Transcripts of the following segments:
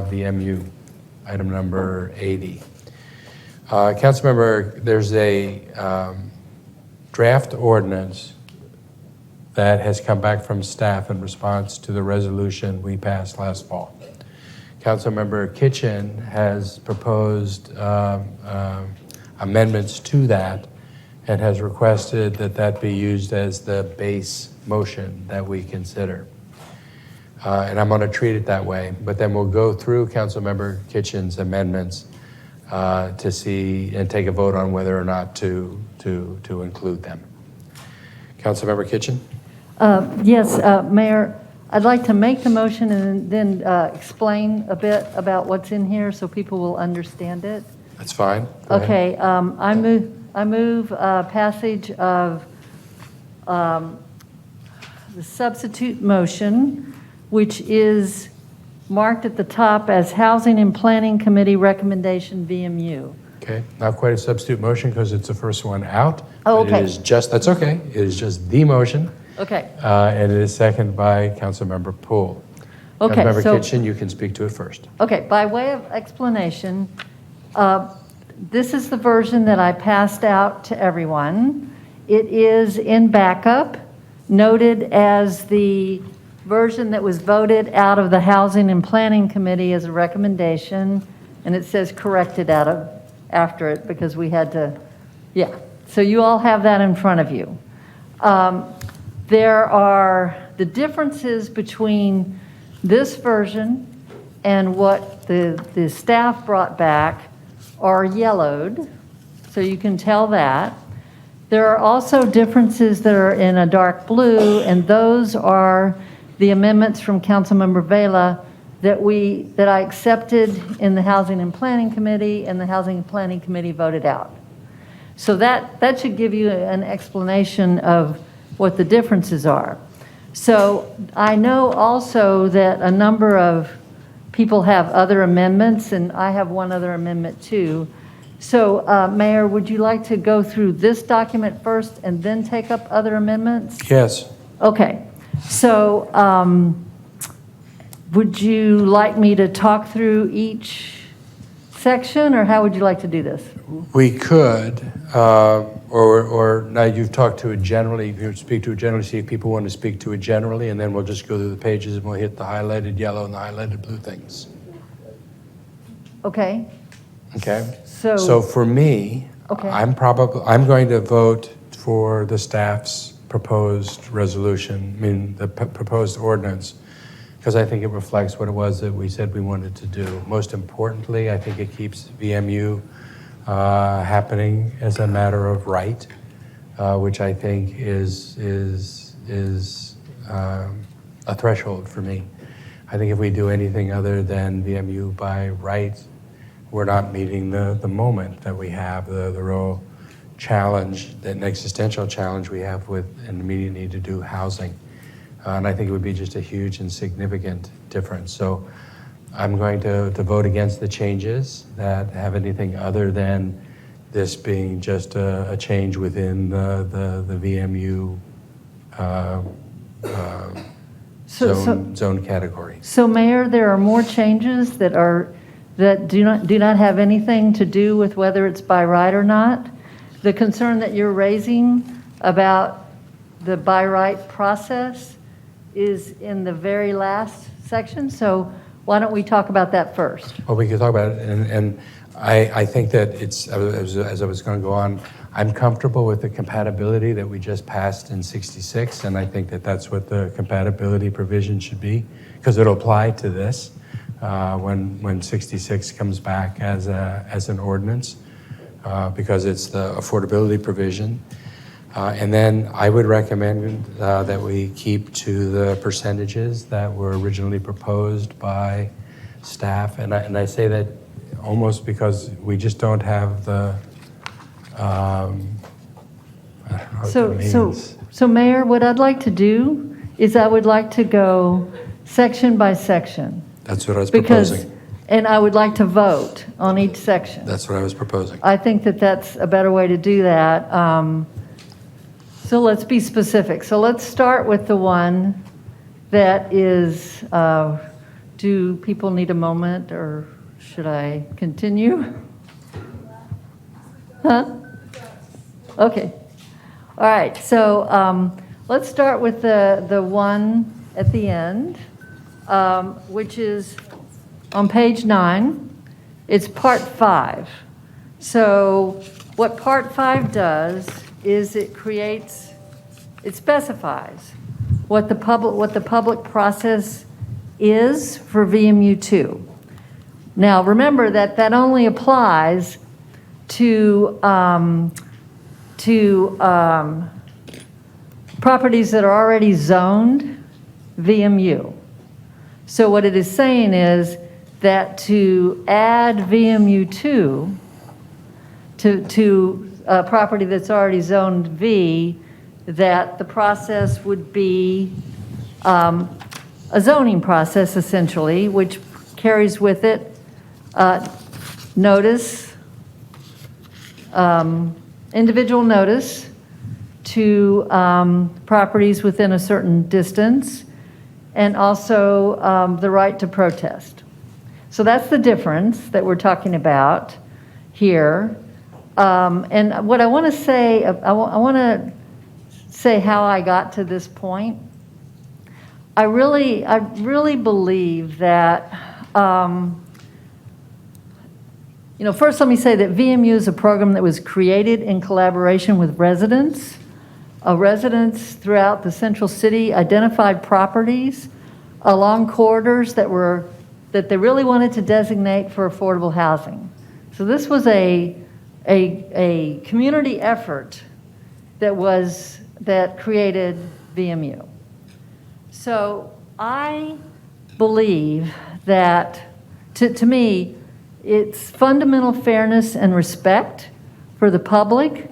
VMU, item number 80. Councilmember, there's a draft ordinance that has come back from staff in response to the resolution we passed last fall. Councilmember Kitchen has proposed amendments to that and has requested that that be used as the base motion that we consider. And I'm going to treat it that way, but then we'll go through Councilmember Kitchen's amendments to see and take a vote on whether or not to include them. Councilmember Kitchen? Yes, Mayor, I'd like to make the motion and then explain a bit about what's in here so people will understand it. That's fine. Go ahead. Okay, I move passage of the substitute motion, which is marked at the top as Housing and Planning Committee Recommendation VMU. Okay, not quite a substitute motion because it's the first one out. Oh, but okay. It is just, that's okay. It is just the motion. Okay. And it is seconded by Councilmember Poole. Okay, Councilmember so- Kitchen, you can speak to it first. Okay, by way of explanation, this is the version that I passed out to everyone. It is in backup, noted as the version that was voted out of the Housing and Planning Committee as a recommendation, and it says corrected out of after it because we had to, yeah. So you all have that in front of you. There are the differences between this version and what the staff brought back are yellowed, so you can tell that. There are also differences that are in a dark blue, and those are the amendments from Councilmember Vela that I accepted in the Housing and Planning Committee, and the Housing and Planning Committee voted out. So that should give you an explanation of what the differences are. So I know also that a number of people have other amendments, and I have one other amendment too. So Mayor, would you like to go through this document first and then take up other amendments? Yes. Okay. So would you like me to talk through each section, or how would you like to do this? We could, or now you've talked to it generally, you speak to it generally, see if people want to speak to it generally, and then we'll just go through the pages and we'll hit the highlighted yellow and the highlighted blue things. Okay. Okay? So So for me, Okay. I'm going to vote for the staff's proposed resolution, the proposed ordinance, because I think it reflects what it was that we said we wanted to do. Most importantly, I think it keeps VMU happening as a matter of right, which I think is a threshold for me. I think if we do anything other than VMU by right, we're not meeting the moment that we have, the real challenge, an existential challenge we have with an immediate need to do housing. And I think it would be just a huge and significant difference. So I'm going to vote against the changes that have anything other than this being just a change within the VMU zone category. So Mayor, there are more changes that do not have anything to do with whether it's by right or not. The concern that you're raising about the by right process is in the very last section. So why don't we talk about that first? Well, we could talk about it, and I think that it's, as I was going to go on, I'm comfortable with the compatibility that we just passed in 66, and I think that that's what the compatibility provision should be, because it'll apply to this when 66 comes back as an ordinance, because it's the affordability provision. And then I would recommend that we keep to the percentages that were originally proposed by staff. And I say that almost because we just don't have the, I don't know what that means. So Mayor, what I'd like to do is I would like to go section by section. That's what I was proposing. And I would like to vote on each section. That's what I was proposing. I think that that's a better way to do that. So let's be specific. So let's start with the one that is Do people need a moment, or should I continue? Huh? Okay. All right, so let's start with the one at the end, which is on page 9. It's part 5. So what part 5 does is it specifies what the public process is for VMU2. Now, remember that only applies to properties that are already zoned VMU. So what it is saying is that to add VMU2 to a property that's already zoned V, that the process would be a zoning process, essentially, which carries with it notice, individual notice to properties within a certain distance, and also the right to protest. So that's the difference that we're talking about here. And what I want to say, I want to say how I got to this point. I really believe that, first let me say that VMU is a program that was created in collaboration with residents. Residents throughout the central city identified properties along corridors that they really wanted to designate for affordable housing. So this was a community effort that created VMU. So I believe that, to me, it's fundamental fairness and respect for the public.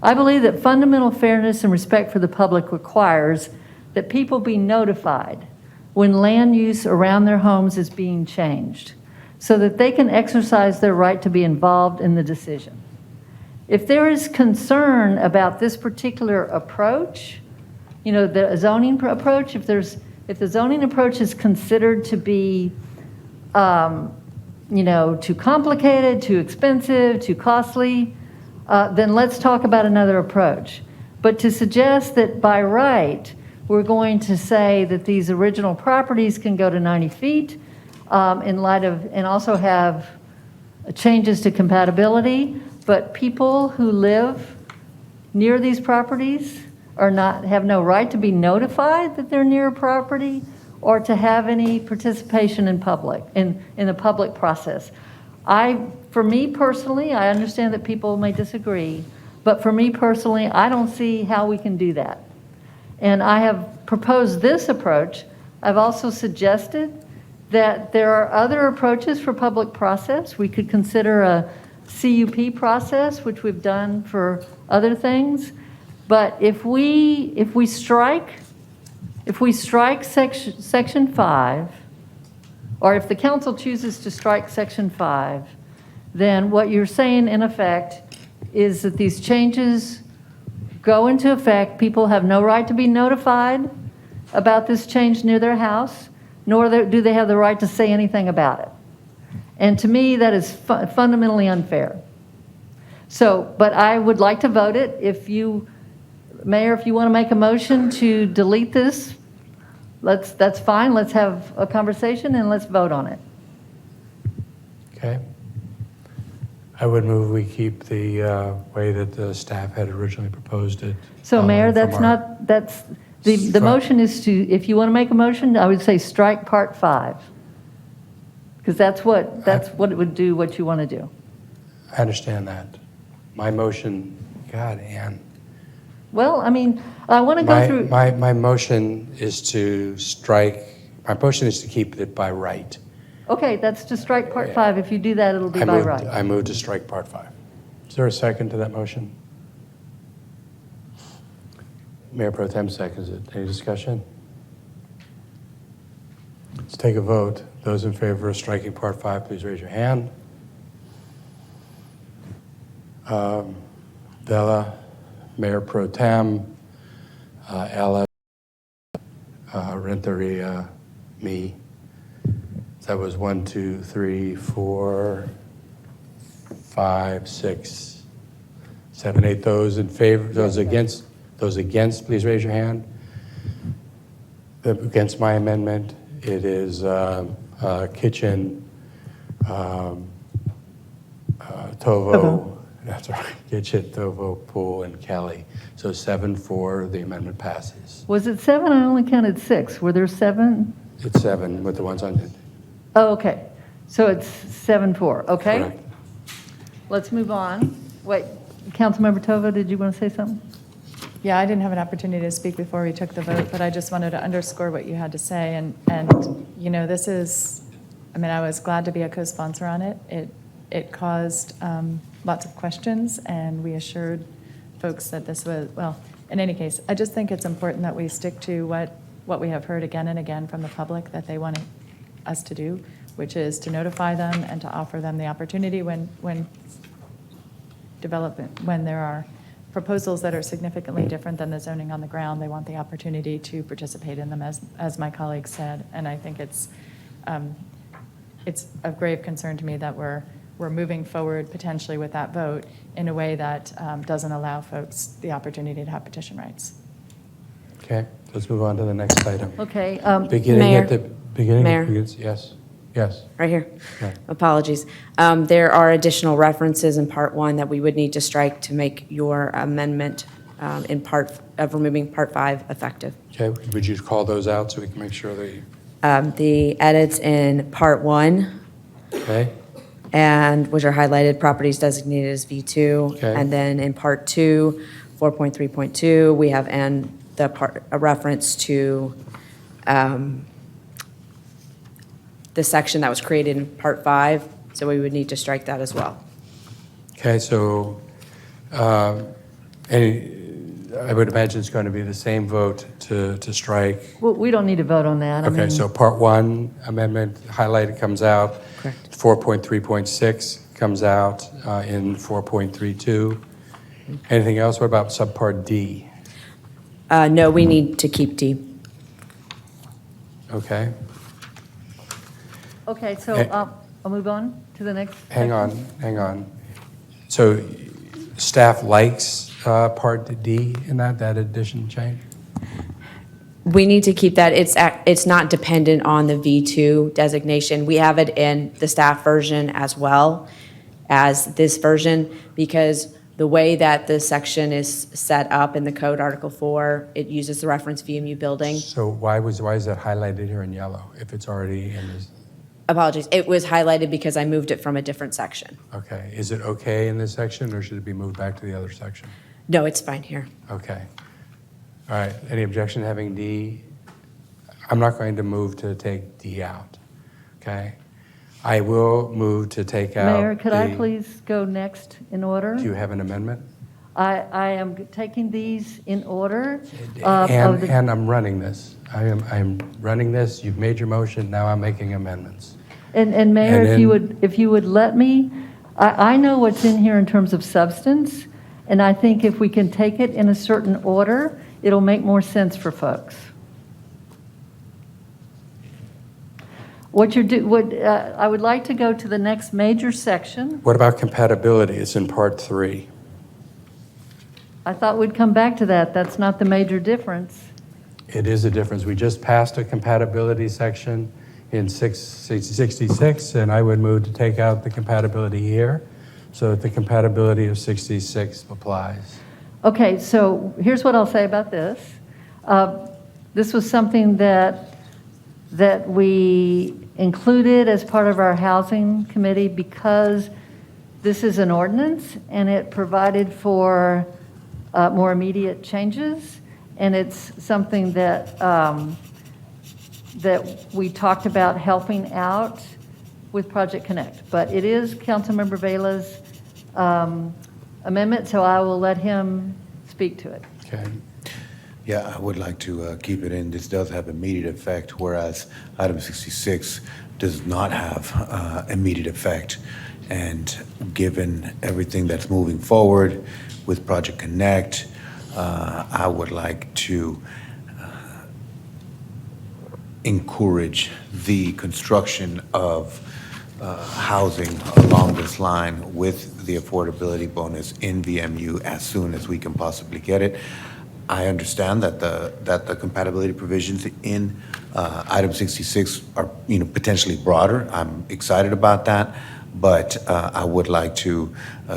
I believe that fundamental fairness and respect for the public requires that people be notified when land use around their homes is being changed, so that they can exercise their right to be involved in the decision. If there is concern about this particular approach, the zoning approach, if the zoning approach is considered to be, too complicated, too expensive, too costly, then let's talk about another approach. But to suggest that by right, we're going to say that these original properties can go to 90 feet and also have changes to compatibility, but people who live near these properties have no right to be notified that they're near a property or to have any participation in the public process. For me personally, I understand that people may disagree, but for me personally, I don't see how we can do that. And I have proposed this approach. I've also suggested that there are other approaches for public process. We could consider a CUP process, which we've done for other things. But if we strike section 5, or if the council chooses to strike section 5, then what you're saying in effect is that these changes go into effect. People have no right to be notified about this change near their house, nor do they have the right to say anything about it. And to me, that is fundamentally unfair. So, but I would like to vote it. Mayor, if you want to make a motion to delete this, that's fine. Let's have a conversation and let's vote on it. Okay. I would move we keep the way that the staff had originally proposed it. So, Mayor, the motion is to, if you want to make a motion, I would say strike part 5. Because that's what it would do, what you want to do. I understand that. My motion, God, Ann. Well, I mean, I want to go through. My motion is to strike, my motion is to keep it by right. Okay, that's to strike part 5. If you do that, it'll be by right. I move to strike part 5. Is there a second to that motion? Mayor Pro Tem seconds it. Any discussion? Let's take a vote. Those in favor of striking part 5, please raise your hand. Bella, Mayor Pro Tem, Ella, Renteria, me. That was 1, 2, 3, 4, 5, 6, 7, 8. Those in favor, those against, please raise your hand. Against my amendment, it is kitchen, Tovo, that's right, kitchen, Tovo, pool, and Kelly. So 7-4, the amendment passes. Was it 7? I only counted 6. Were there 7? It's 7 with the ones on it. Oh, okay. So it's 7-4, okay? Correct. Let's move on. Wait, Councilmember Tova, did you want to say something? Yeah, I didn't have an opportunity to speak before we took the vote, but I just wanted to underscore what you had to say. And you know, this is, I mean, I was glad to be a co-sponsor on it. It caused lots of questions, and we assured folks that this was, well, in any case, I just think it's important that we stick to what we have heard again and again from the public that they want us to do, which is to notify them and to offer them the opportunity when there are proposals that are significantly different than the zoning on the ground, they want the opportunity to participate in them, as my colleague said. And I think it's of grave concern to me that we're moving forward potentially with that vote in a way that doesn't allow folks the opportunity to have petition rights. Okay, let's move on to the next item. Okay. Beginning Mayor. at the beginning. Mayor. Yes, yes. Right here. Okay. Apologies. There are additional references in Part 1 that we would need to strike to make your amendment in part of removing Part 5 effective. Okay, would you call those out so we can make sure that you, The edits in Part 1, okay? and which are highlighted, properties designated as V2. Okay. And then in Part 2, 4.3.2, we have a reference to the section that was created in Part 5, so we would need to strike that as well. Okay, so I would imagine it's going to be the same vote to strike. Well, we don't need to vote on that. I Okay, mean, so Part 1 amendment highlighted comes out. Correct. 4.3.6 comes out in 4.32. Anything else? What about subpart D? No, we need to keep D. Okay, Okay, so I'll move on to the next. hang section. on. So staff likes Part D in that addition change? We need to keep that. It's not dependent on the V2 designation. We have it in the staff version as well as this version, because the way that the section is set up in the code, Article 4, it uses the reference VMU building. So why is that highlighted here in yellow if it's already in this? Apologies. It was highlighted because I moved it from a different section. Okay, is it okay in this section or should it be moved back to the other section? No, it's fine here. Okay. All right, any objection to having D? I'm not going to move to take D out, okay? I will move to take out Mayor, could I the- please go next in order? Do you have an amendment? I am taking these in order. of the- And I'm running this. I'm running this. You've made your motion, now I'm making amendments. And Mayor, And then- if you would let me, I know what's in here in terms of substance, and I think if we can take it in a certain order, it'll make more sense for folks. I would like to go to the next major section. What about compatibility? It's in Part 3. I thought we'd come back to that. That's not the major difference. It is a difference. We just passed a compatibility section in 66, and I would move to take out the compatibility here so that the compatibility of 66 applies. Okay, so here's what I'll say about this. This was something that we included as part of our housing committee because this is an ordinance and it provided for more immediate changes. And it's something that we talked about helping out with Project Connect. But it is Councilmember Vela's amendment, so I will let him speak to it. Okay. Yeah, I would like to keep it in. This does have immediate effect, whereas item 66 does not have immediate effect. And given everything that's moving forward with Project Connect, I would like to encourage the construction of housing along this line with the affordability bonus in VMU as soon as we can possibly get it. I understand that the compatibility provisions in item 66 are, potentially broader. I'm excited about that, but I would like to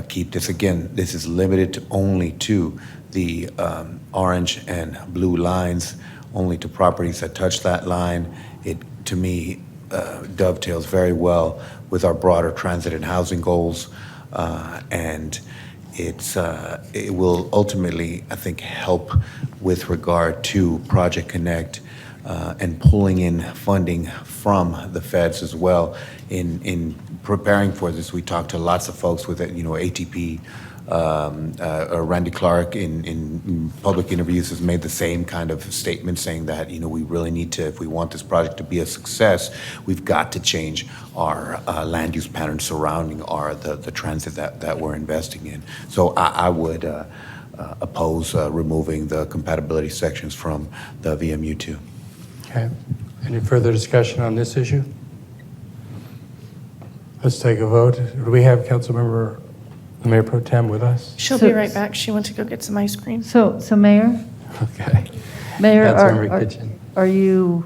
keep this. Again, this is limited only to the orange and blue lines, only to properties that touch that line. It, to me, dovetails very well with our broader transit and housing goals, and it will ultimately, I think, help with regard to Project Connect and pulling in funding from the feds as well. In preparing for this, we talked to lots of folks with ATP. Randy Clark in public interviews has made the same kind of statement, saying that we really need to, if we want this project to be a success, we've got to change our land use pattern surrounding the transit that we're investing in. So I would oppose removing the compatibility sections from the VMU2. Okay. Any further discussion on this issue? Let's take a vote. Do we have Councilmember Mayor Pro Tem with us? She'll So- be right back. She went to go get some ice cream. So Mayor, Okay. Mayor, Councilmember Kitchen. are you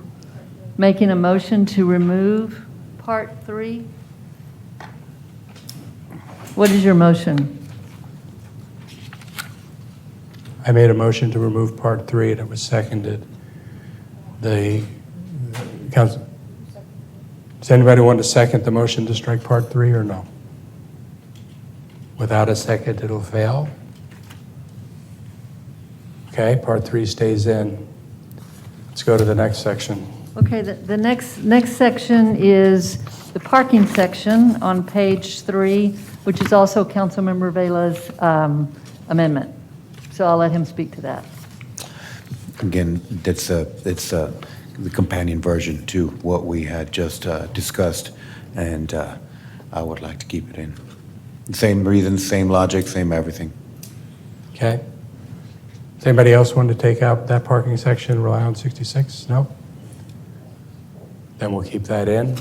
making a motion to remove Part 3? What is your motion? I made a motion to remove Part 3, and it was seconded. The council, does anybody want to second the motion to strike Part 3 or no? Without a second, it'll fail. Okay, Part 3 stays in. Let's go to the next section. Okay, the next section is the parking section on page 3, which is also Councilmember Vela's amendment. So I'll let him speak to that. Again, it's the companion version to what we had just discussed, and I would like to keep it in. Same reasons, same logic, same everything. Okay? Does anybody else want to take out that parking section and rely on 66? No? Then we'll keep that in.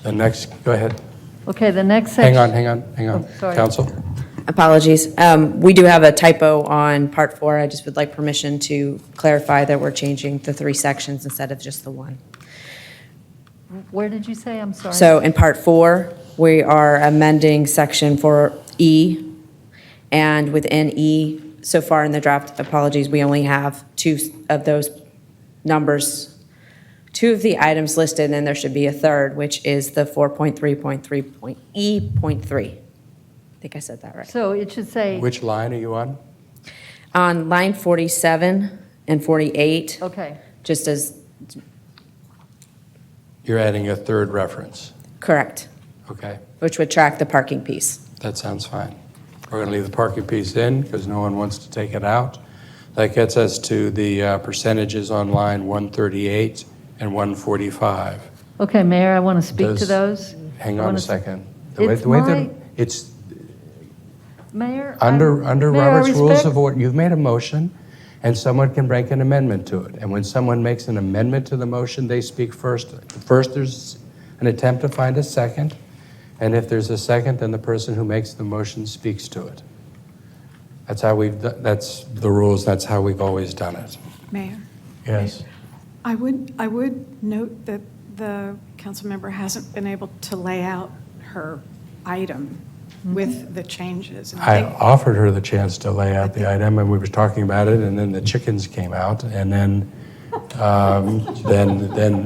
The next, go ahead. Okay, the next Hang section. on. Oh, sorry. Council? Apologies. We do have a typo on Part 4. I just would like permission to clarify that we're changing the 3 sections instead of just the 1. Where did you say? I'm sorry. So in Part 4, we are amending Section 4E, and within E, so far in the draft, apologies, we only have 2 of those numbers, 2 of the items listed, and there should be a third, which is the 4.3.3.E.3. I think I said that right. So it should say, Which line are you on? On line 47 and 48, okay, just as, You're adding a third reference. correct, Okay, which would track the parking piece. that sounds fine. We're going to leave the parking piece in because no one wants to take it out. That gets us to the percentages on line 138 and 145. okay, Mayor, I want to speak to Does- Hang I on wanna a s- second. It's It's Mayor? under Mayor, I Robert's Rules respect- of Order. You've made a motion, and someone can bring an amendment to it. And when someone makes an amendment to the motion, they speak first. First, there's an attempt to find a second, and if there's a second, then the person who makes the motion speaks to it. That's how that's the rules, that's how we've always done it. Mayor, Yes. I would note that the council member hasn't been able to lay out her item with the changes. And I offered her the chance to lay out the item, and we were talking about it, and then the chickens came out, and then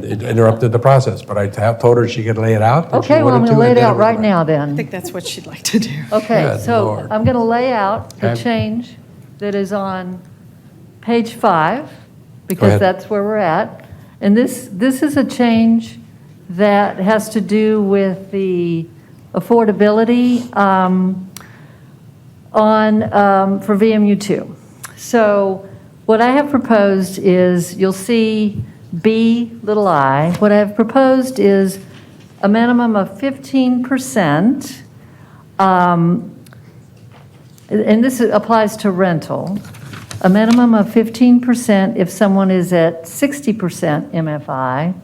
it interrupted the process. But I told her she could lay it out. and she Okay, well, I'm wanted going to lay and it then out right was- now I then. think that's what she'd like to do. Okay, Good so Lord. I'm going to lay out the Okay. change that is on page 5, because ahead. that's where we're at. And this is a change that has to do with the affordability for VMU2. So what I have proposed is, you'll see B little I, what I have proposed is a minimum of 15%, and this applies to rental, a minimum of 15% if someone is at 60% MFI,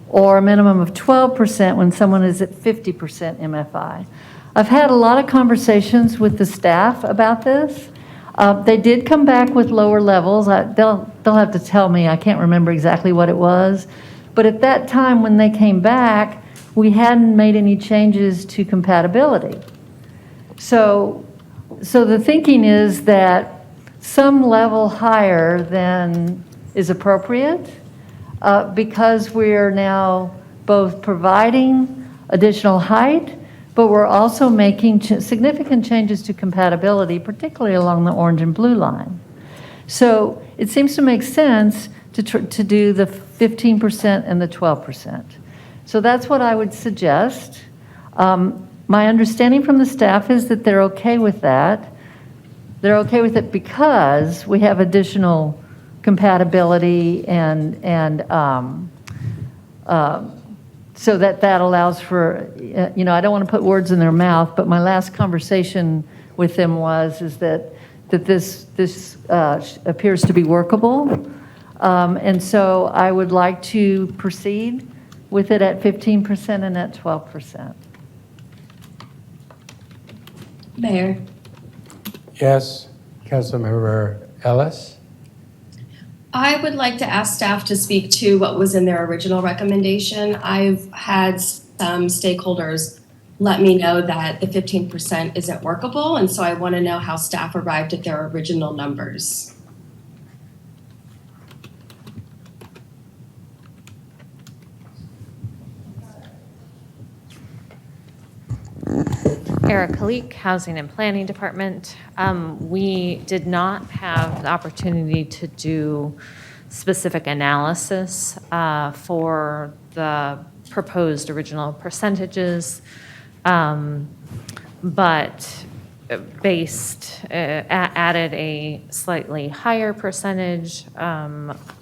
or a minimum of 12% when someone is at 50% MFI. I've had a lot of conversations with the staff about this. They did come back with lower levels. They'll have to tell me. I can't remember exactly what it was. But at that time when they came back, we hadn't made any changes to compatibility. So the thinking is that some level higher than is appropriate, because we're now both providing additional height, but we're also making significant changes to compatibility, particularly along the orange and blue line. So it seems to make sense to do the 15% and the 12%. So that's what I would suggest. My understanding from the staff is that they're okay with that. They're okay with it because we have additional compatibility and so that allows for, I don't want to put words in their mouth, but my last conversation with them is that this appears to be workable. And so I would like to proceed with it at 15% and at 12%. Mayor, Yes, Councilmember Ellis? I would like to ask staff to speak to what was in their original recommendation. I've had some stakeholders let me know that the 15% isn't workable, and so I want to know how staff arrived at their original numbers. Erica Leak, Housing and Planning Department. We did not have the opportunity to do specific analysis for the proposed original percentages, but added a slightly higher percentage,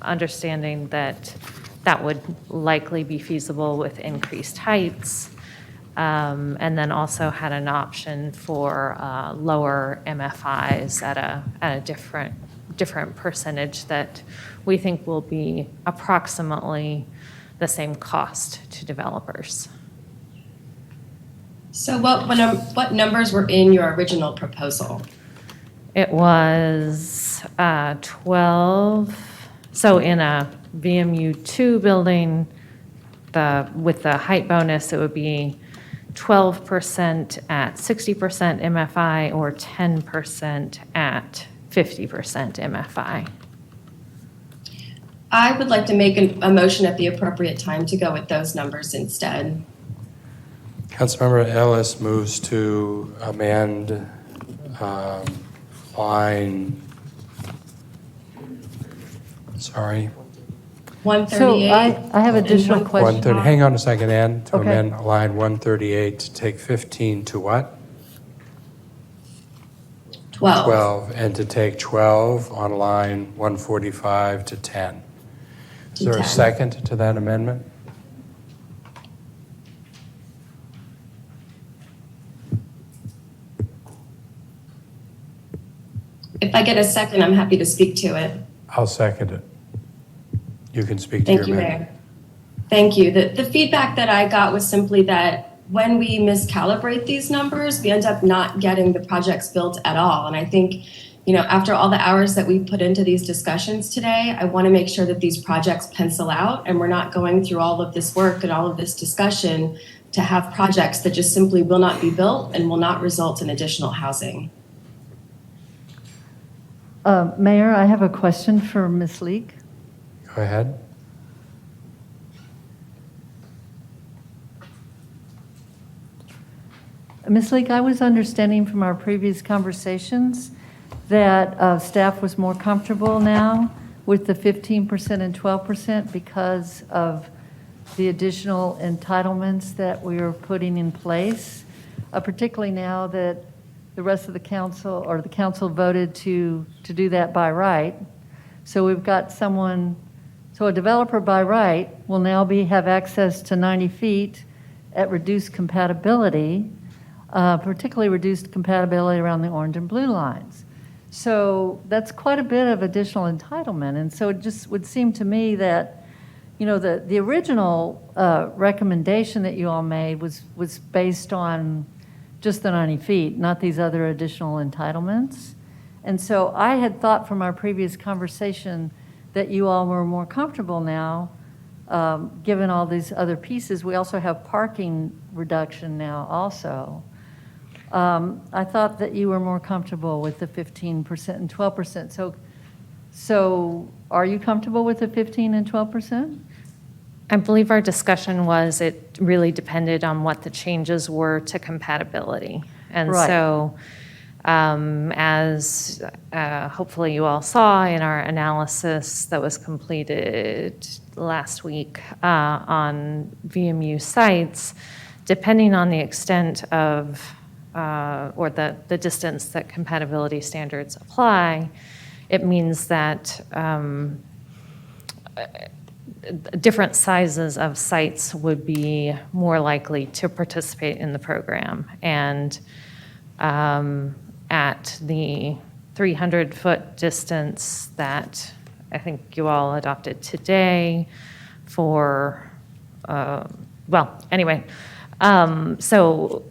understanding that that would likely be feasible with increased heights. And then also had an option for lower MFIs at a different percentage that we think will be approximately the same cost to developers. So what numbers were in your original proposal? It was 12. So in a VMU2 building, with the height bonus, it would be 12% at 60% MFI or 10% at 50% MFI. I would like to make a motion at the appropriate time to go with those numbers instead. Councilmember Ellis moves to amend line, 138. So I have additional questions. 130, hang on a second, Ann, to Okay. amend line 138 to take 15 to what? 12. 12, and to take 12 on line 145 to 10. Is To there a 10. second to that amendment? If I get a second, I'm happy to speak to it. I'll second it. You can speak to Thank your you, amendment. Mayor. Thank you. The feedback that I got was simply that when we miscalibrate these numbers, we end up not getting the projects built at all. And I think, after all the hours that we put into these discussions today, I want to make sure that these projects pencil out and we're not going through all of this work and all of this discussion to have projects that just simply will not be built and will not result in additional housing. Mayor, I have a question for Ms. Leak. Go ahead. Ms. Leak, I was understanding from our previous conversations that staff was more comfortable now with the 15% and 12% because of the additional entitlements that we are putting in place, particularly now that the rest of the council, or the council voted to do that by right. So we've got someone, so a developer by right will now have access to 90 feet at reduced compatibility, particularly reduced compatibility around the orange and blue lines. So that's quite a bit of additional entitlement. And so it just would seem to me that, you know, the original recommendation that you all made was based on just the 90 feet, not these other additional entitlements. And so I had thought from our previous conversation that you all were more comfortable now, given all these other pieces. We also have parking reduction now also. I thought that you were more comfortable with the 15% and 12%. So are you comfortable with the 15 and 12%? I believe our discussion was it really depended on what the changes were to compatibility. And Right. so as hopefully you all saw in our analysis that was completed last week on VMU sites, depending on the extent of or the distance that compatibility standards apply, it means that different sizes of sites would be more likely to participate in the program. And at the 300-foot distance that I think you all adopted today for, well, anyway, so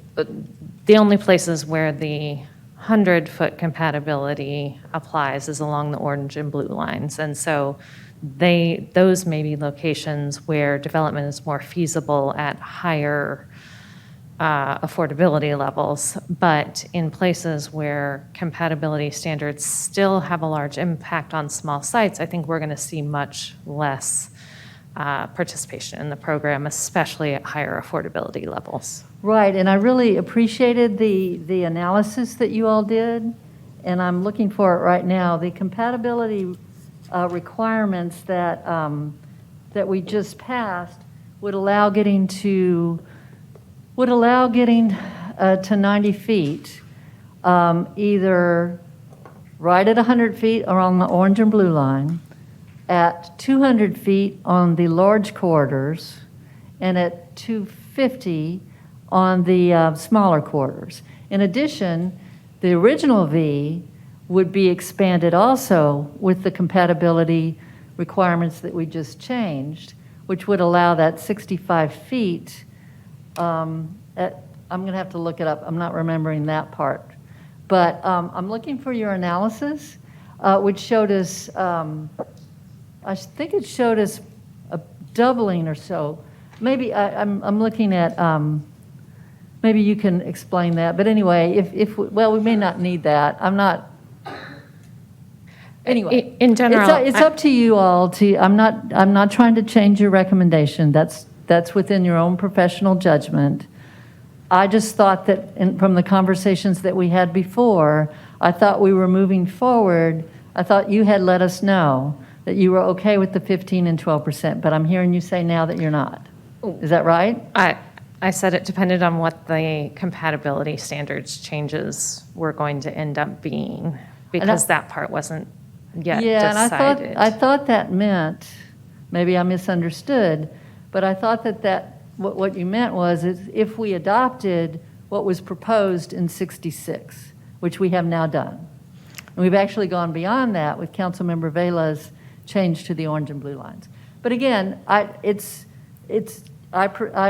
the only places where the 100-foot compatibility applies is along the orange and blue lines. And so those may be locations where development is more feasible at higher affordability levels. But in places where compatibility standards still have a large impact on small sites, I think we're going to see much less participation in the program, especially at higher affordability levels. Right, and I really appreciated the analysis that you all did, and I'm looking for it right now. The compatibility requirements that that we just passed would allow getting to 90 feet, either right at 100 feet or on the orange and blue line, at 200 feet on the large corridors, and at 250 on the smaller corridors. In addition, the original V would be expanded also with the compatibility requirements that we just changed, which would allow that 65 feet. I'm going to have to look it up. I'm not remembering that part. But I'm looking for your analysis, which showed us, I think it showed us a doubling or so. Maybe I'm looking at, maybe you can explain that. But anyway, well, we may not need that. I'm not. Anyway, in general, it's up to you all. I'm not trying to change your recommendation. That's within your own professional judgment. I just thought that from the conversations that we had before, I thought we were moving forward. I thought you had let us know that you were okay with the 15 and 12%, but I'm hearing you say now that you're not. Is that right? I said it depended on what the compatibility standards changes were going to end up being, because that part wasn't yet decided. And I thought that meant, maybe I misunderstood, but I thought that what you meant was if we adopted what was proposed in 66, which we have now done. And we've actually gone beyond that with Councilmember Vela's change to the orange and blue lines. But again, I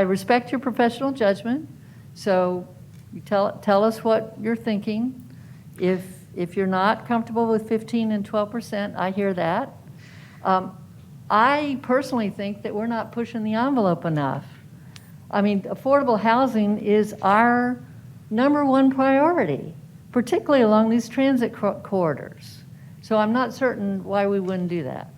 respect your professional judgment, so you tell us what you're thinking. If you're not comfortable with 15 and 12%, I hear that. I personally think that we're not pushing the envelope enough. I mean, affordable housing is our #1 priority, particularly along these transit corridors. So I'm not certain why we wouldn't do that.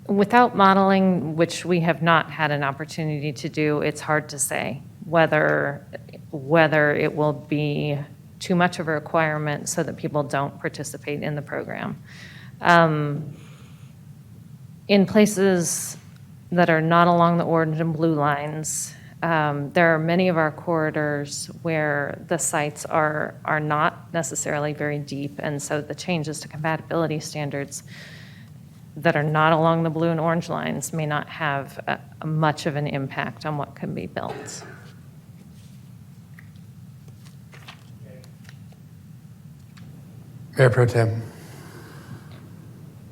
Without modeling, which we have not had an opportunity to do, it's hard to say whether it will be too much of a requirement so that people don't participate in the program. In places that are not along the orange and blue lines, there are many of our corridors where the sites are not necessarily very deep, and so the changes to compatibility standards that are not along the blue and orange lines may not have much of an impact on what can be built. Mayor Pro Tem.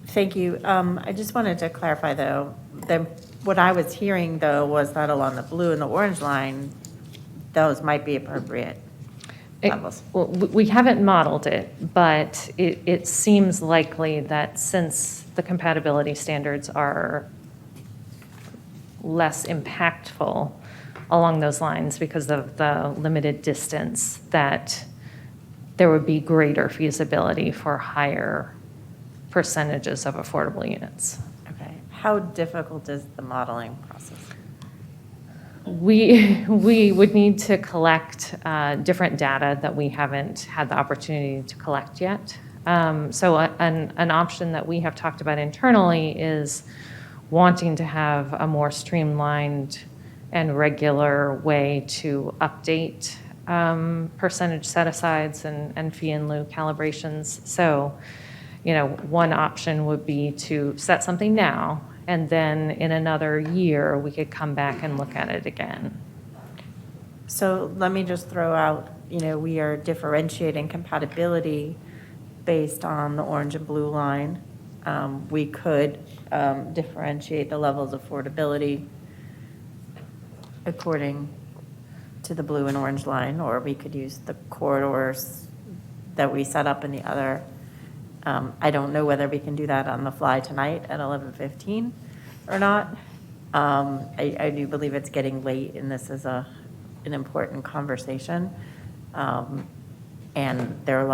Thank you. I just wanted to clarify, though, that what I was hearing, though, was that along the blue and the orange line, those might be appropriate levels. Well, we haven't modeled it, but it seems likely that since the compatibility standards are less impactful along those lines because of the limited distance, that there would be greater feasibility for higher percentages of affordable units. Okay. How difficult is the modeling process? We would need to collect different data that we haven't had the opportunity to collect yet. So an option that we have talked about internally is wanting to have a more streamlined and regular way to update percentage set-asides and fee in lieu calibrations. So, one option would be to set something now, and then in another year, we could come back and look at it again. So let me just throw out, we are differentiating compatibility based on the orange and blue line. We could differentiate the levels of affordability according to the blue and orange line, or we could use the corridors that we set up in the other. I don't know whether we can do that on the fly tonight at 11:15 or not. I do believe it's getting late, and this is an important conversation. And there are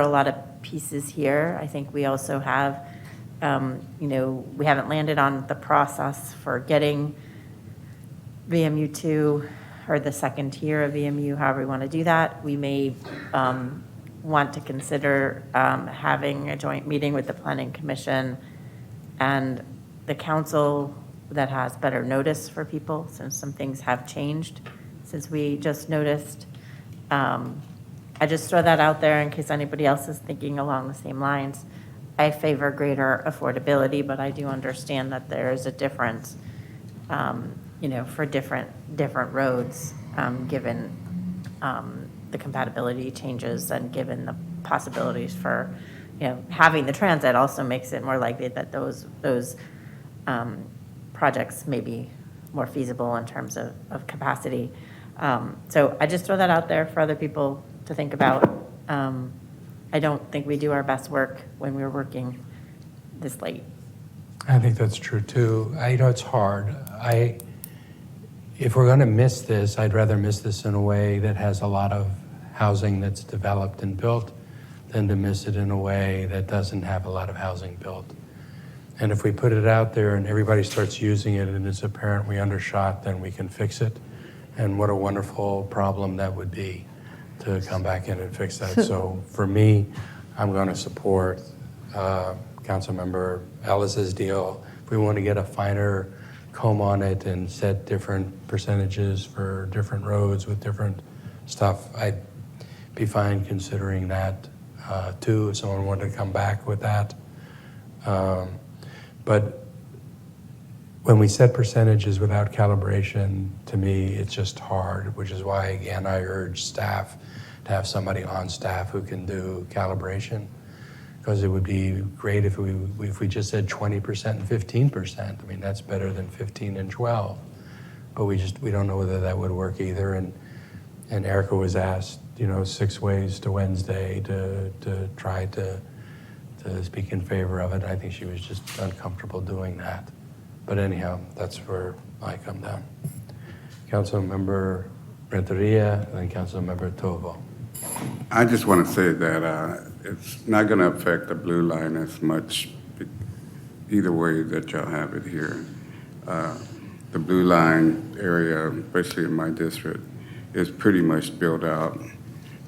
a lot of pieces here. I think we also have, we haven't landed on the process for getting VMU2 or the second tier of VMU, however we want to do that. We may want to consider having a joint meeting with the Planning Commission and the council that has better notice for people, since some things have changed since we just noticed. I just throw that out there in case anybody else is thinking along the same lines. I favor greater affordability, but I do understand that there is a difference, for different roads, given the compatibility changes and given the possibilities for, having the transit also makes it more likely that those projects may be more feasible in terms of capacity. So I just throw that out there for other people to think about. I don't think we do our best work when we're working this late. I think that's true too. It's hard. If we're going to miss this, I'd rather miss this in a way that has a lot of housing that's developed and built than to miss it in a way that doesn't have a lot of housing built. And if we put it out there and everybody starts using it and it's apparent we undershot, then we can fix it. And what a wonderful problem that would be to come back in and fix that. So for me, I'm going to support Councilmember Ellis's deal. If we want to get a finer comb on it and set different percentages for different roads with different stuff, I'd be fine considering that too, if someone wanted to come back with that. But when we set percentages without calibration, to me, it's just hard, which is why, again, I urge staff to have somebody on staff who can do calibration, because it would be great if we just said 20% and 15%. I mean, that's better than 15 and 12. But we don't know whether that would work either. And Erica was asked, 6 ways to Wednesday to try to speak in favor of it. I think she was just uncomfortable doing that. But anyhow, that's where I come down. Councilmember Renteria and then Councilmember Tovo. I just want to say that it's not going to affect the blue line as much either way that y'all have it here. The blue line area, especially in my district, is pretty much built out.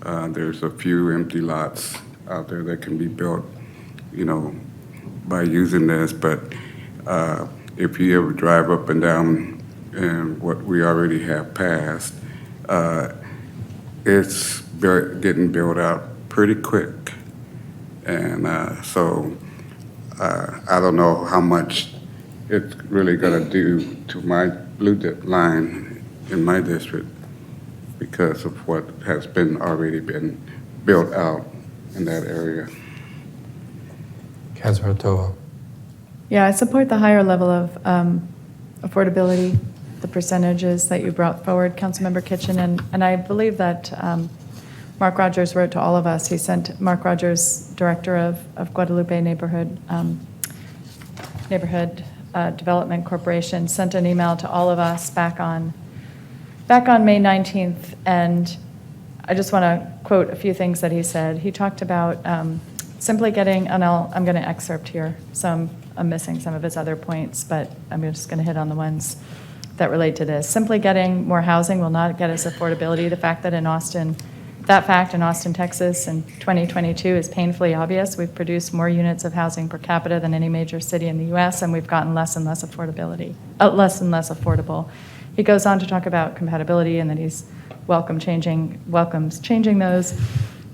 There's a few empty lots out there that can be built, by using this. But if you ever drive up and down and what we already have passed, it's getting built out pretty quick. And so I don't know how much it's really going to do to my blue line in my district because of what has already been built out in that area. Councilmember Tovo. Yeah, I support the higher level of affordability, the percentages that you brought forward, Councilmember Kitchen, and I believe that Mark Rogers wrote to all of us. He sent, Mark Rogers, director of Guadalupe Neighborhood Development Corporation, sent an email to all of us back on May 19th, and I just want to quote a few things that he said. He talked about simply getting, and I'm going to excerpt here, so I'm missing some of his other points, but I'm just going to hit on the ones that relate to this. Simply getting more housing will not get us affordability. The fact that in Austin, Texas in 2022 is painfully obvious. We've produced more units of housing per capita than any major city in the U.S., and we've gotten less and less affordable. He goes on to talk about compatibility and that he's welcomes changing those.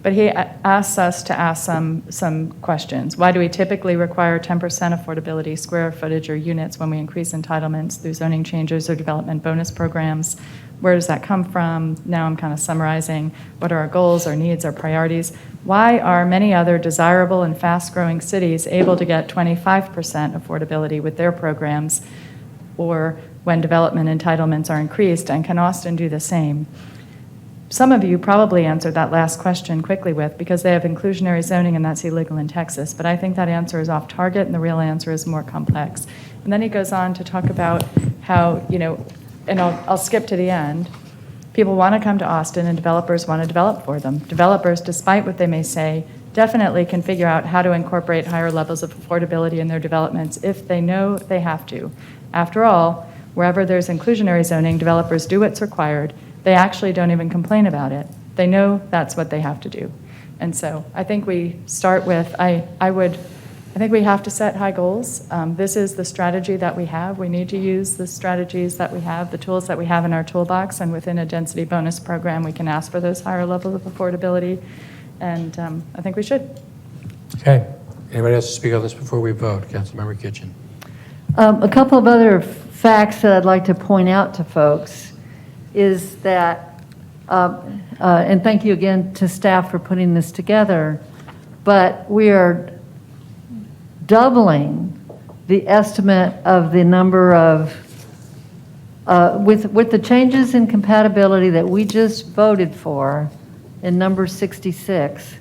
But he asks us to ask some questions. Why do we typically require 10% affordability, square footage, or units when we increase entitlements through zoning changes or development bonus programs? Where does that come from? Now I'm kind of summarizing. What are our goals, our needs, our priorities? Why are many other desirable and fast-growing cities able to get 25% affordability with their programs, or when development entitlements are increased, and can Austin do the same? Some of you probably answered that last question quickly with, because they have inclusionary zoning and that's illegal in Texas, but I think that answer is off target and the real answer is more complex. And then he goes on to talk about how, and I'll skip to the end, people want to come to Austin and developers want to develop for them. Developers, despite what they may say, definitely can figure out how to incorporate higher levels of affordability in their developments if they know they have to. After all, wherever there's inclusionary zoning, developers do what's required. They actually don't even complain about it. They know that's what they have to do. And so I think we start with, I think we have to set high goals. This is the strategy that we have. We need to use the strategies that we have, the tools that we have in our toolbox, and within a density bonus program, we can ask for those higher levels of affordability, and I think we should. Okay. Anybody else to speak on this before we vote? Councilmember Kitchen. A couple of other facts that I'd like to point out to folks is that, and thank you again to staff for putting this together, but we are doubling the estimate of the number of, with the changes in compatibility that we just voted for in number 66,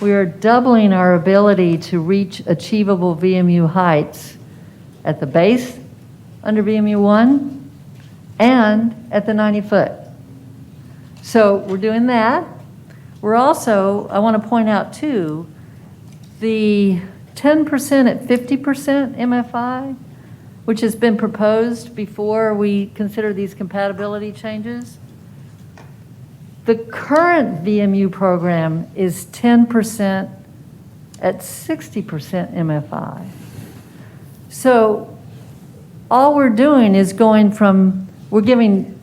we are doubling our ability to reach achievable VMU heights at the base under VMU 1 and at the 90-foot. So we're doing that. We're also, I want to point out too, the 10% at 50% MFI, which has been proposed before we consider these compatibility changes. The current VMU program is 10% at 60% MFI. So all we're doing is going from, we're giving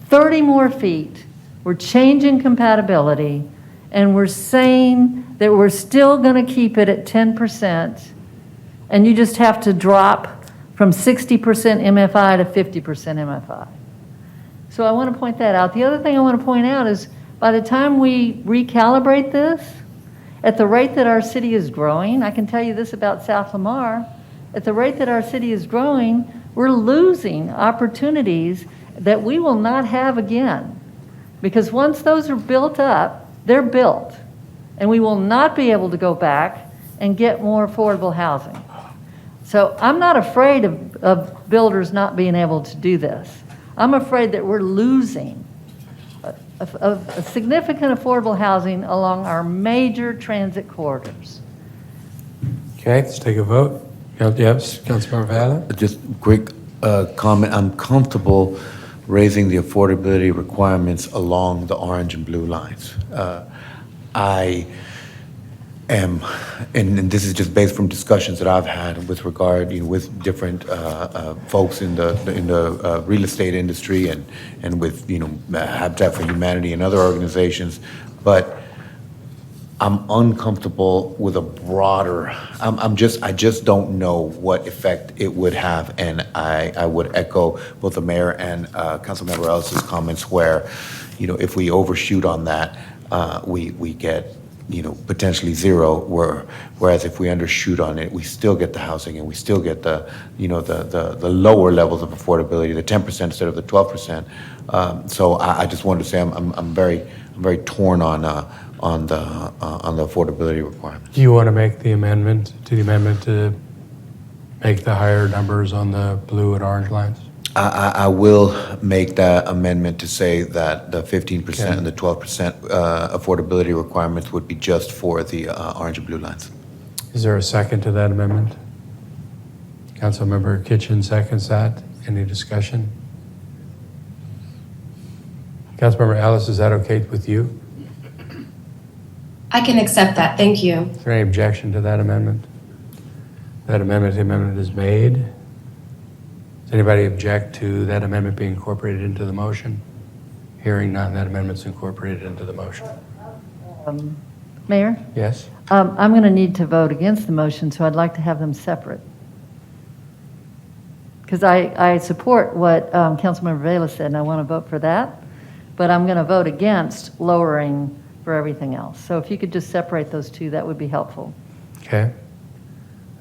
30 more feet, we're changing compatibility, and we're saying that we're still going to keep it at 10%, and you just have to drop from 60% MFI to 50% MFI. So I want to point that out. The other thing I want to point out is by the time we recalibrate this, at the rate that our city is growing, I can tell you this about South Lamar, at the rate that our city is growing, we're losing opportunities that we will not have again. Because once those are built up, they're built. And we will not be able to go back and get more affordable housing. So I'm not afraid of builders not being able to do this. I'm afraid that we're losing a significant affordable housing along our major transit corridors. Okay, let's take a vote. Yes, Councilmember Valla? Just quick comment. I'm comfortable raising the affordability requirements along the orange and blue lines. I am, and this is just based from discussions that I've had with regard, with different folks in the real estate industry and with, Habitat for Humanity and other organizations, but I'm uncomfortable with a broader, I just don't know what effect it would have, and I would echo both the mayor and Councilmember Ellis's comments where, if we overshoot on that, we get potentially zero, whereas if we undershoot on it, we still get the housing and we still get the lower levels of affordability, the 10% instead of the 12%. So I just wanted to say I'm very torn on the affordability requirements. Do you want to make the amendment to make the higher numbers on the blue and orange lines? I will make that amendment to say that the 15% Okay. and the 12% affordability requirements would be just for the orange and blue lines. Is there a second to that amendment? Councilmember Kitchen seconds that. Any discussion? Councilmember Ellis, is that okay with you? I can accept that. Thank you. Is there any objection to that amendment? The amendment is made. Does anybody object to that amendment being incorporated into the motion? Hearing none, that amendment's incorporated into the motion. Mayor, Yes? I'm going to need to vote against the motion, so I'd like to have them separate. Because I support what Councilmember Vela said, and I want to vote for that, but I'm going to vote against lowering for everything else. So if you could just separate those two, that would be helpful. Okay.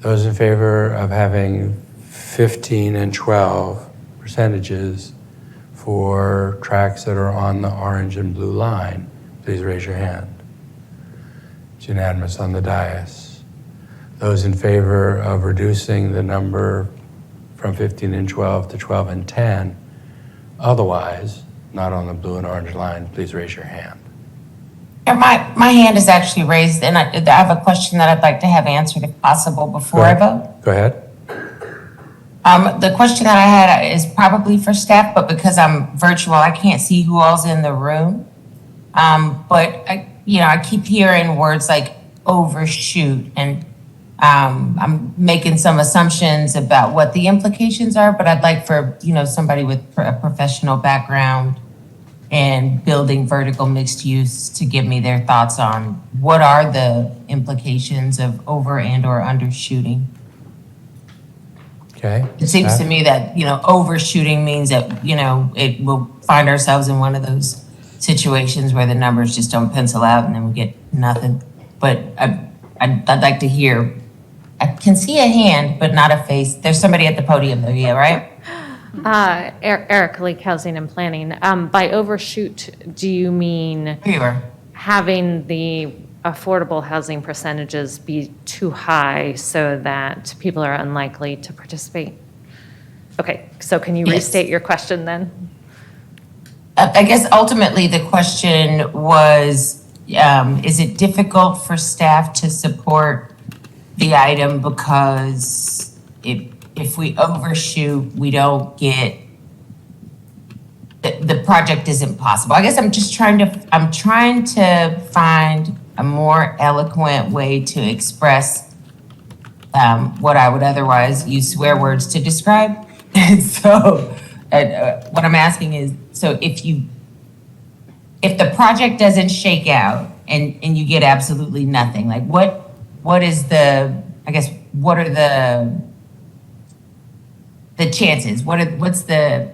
Those in favor of having 15 and 12 percentages for tracks that are on the orange and blue line, please raise your hand. It's unanimous on the dais. Those in favor of reducing the number from 15 and 12 to 12 and 10, otherwise not on the blue and orange line, please raise your hand. My hand is actually raised, and I have a question that I'd like to have answered if possible before I vote. Go ahead. The question that I had is probably for staff, but because I'm virtual, I can't see who all's in the room. But I keep hearing words like overshoot, and I'm making some assumptions about what the implications are, but I'd like for, somebody with a professional background and building vertical mixed use to give me their thoughts on what are the implications of over and or undershooting. Okay. It seems to me that, overshooting means that, it will find ourselves in one of those situations where the numbers just don't pencil out and then we get nothing. But I'd like to hear, I can see a hand, but not a face. There's somebody at the podium though, yeah, right? Eric Leak, Housing and Planning. By overshoot, do you mean Here you are. having the affordable housing percentages be too high so that people are unlikely to participate? Okay, so can you Yes. restate your question then? I guess ultimately the question was, is it difficult for staff to support the item because if we overshoot, we don't get, the project isn't possible. I guess I'm trying to find a more eloquent way to express what I would otherwise use swear words to describe. And so what I'm asking is, so if the project doesn't shake out and you get absolutely nothing, like what is the, I guess, what are the chances? What's the,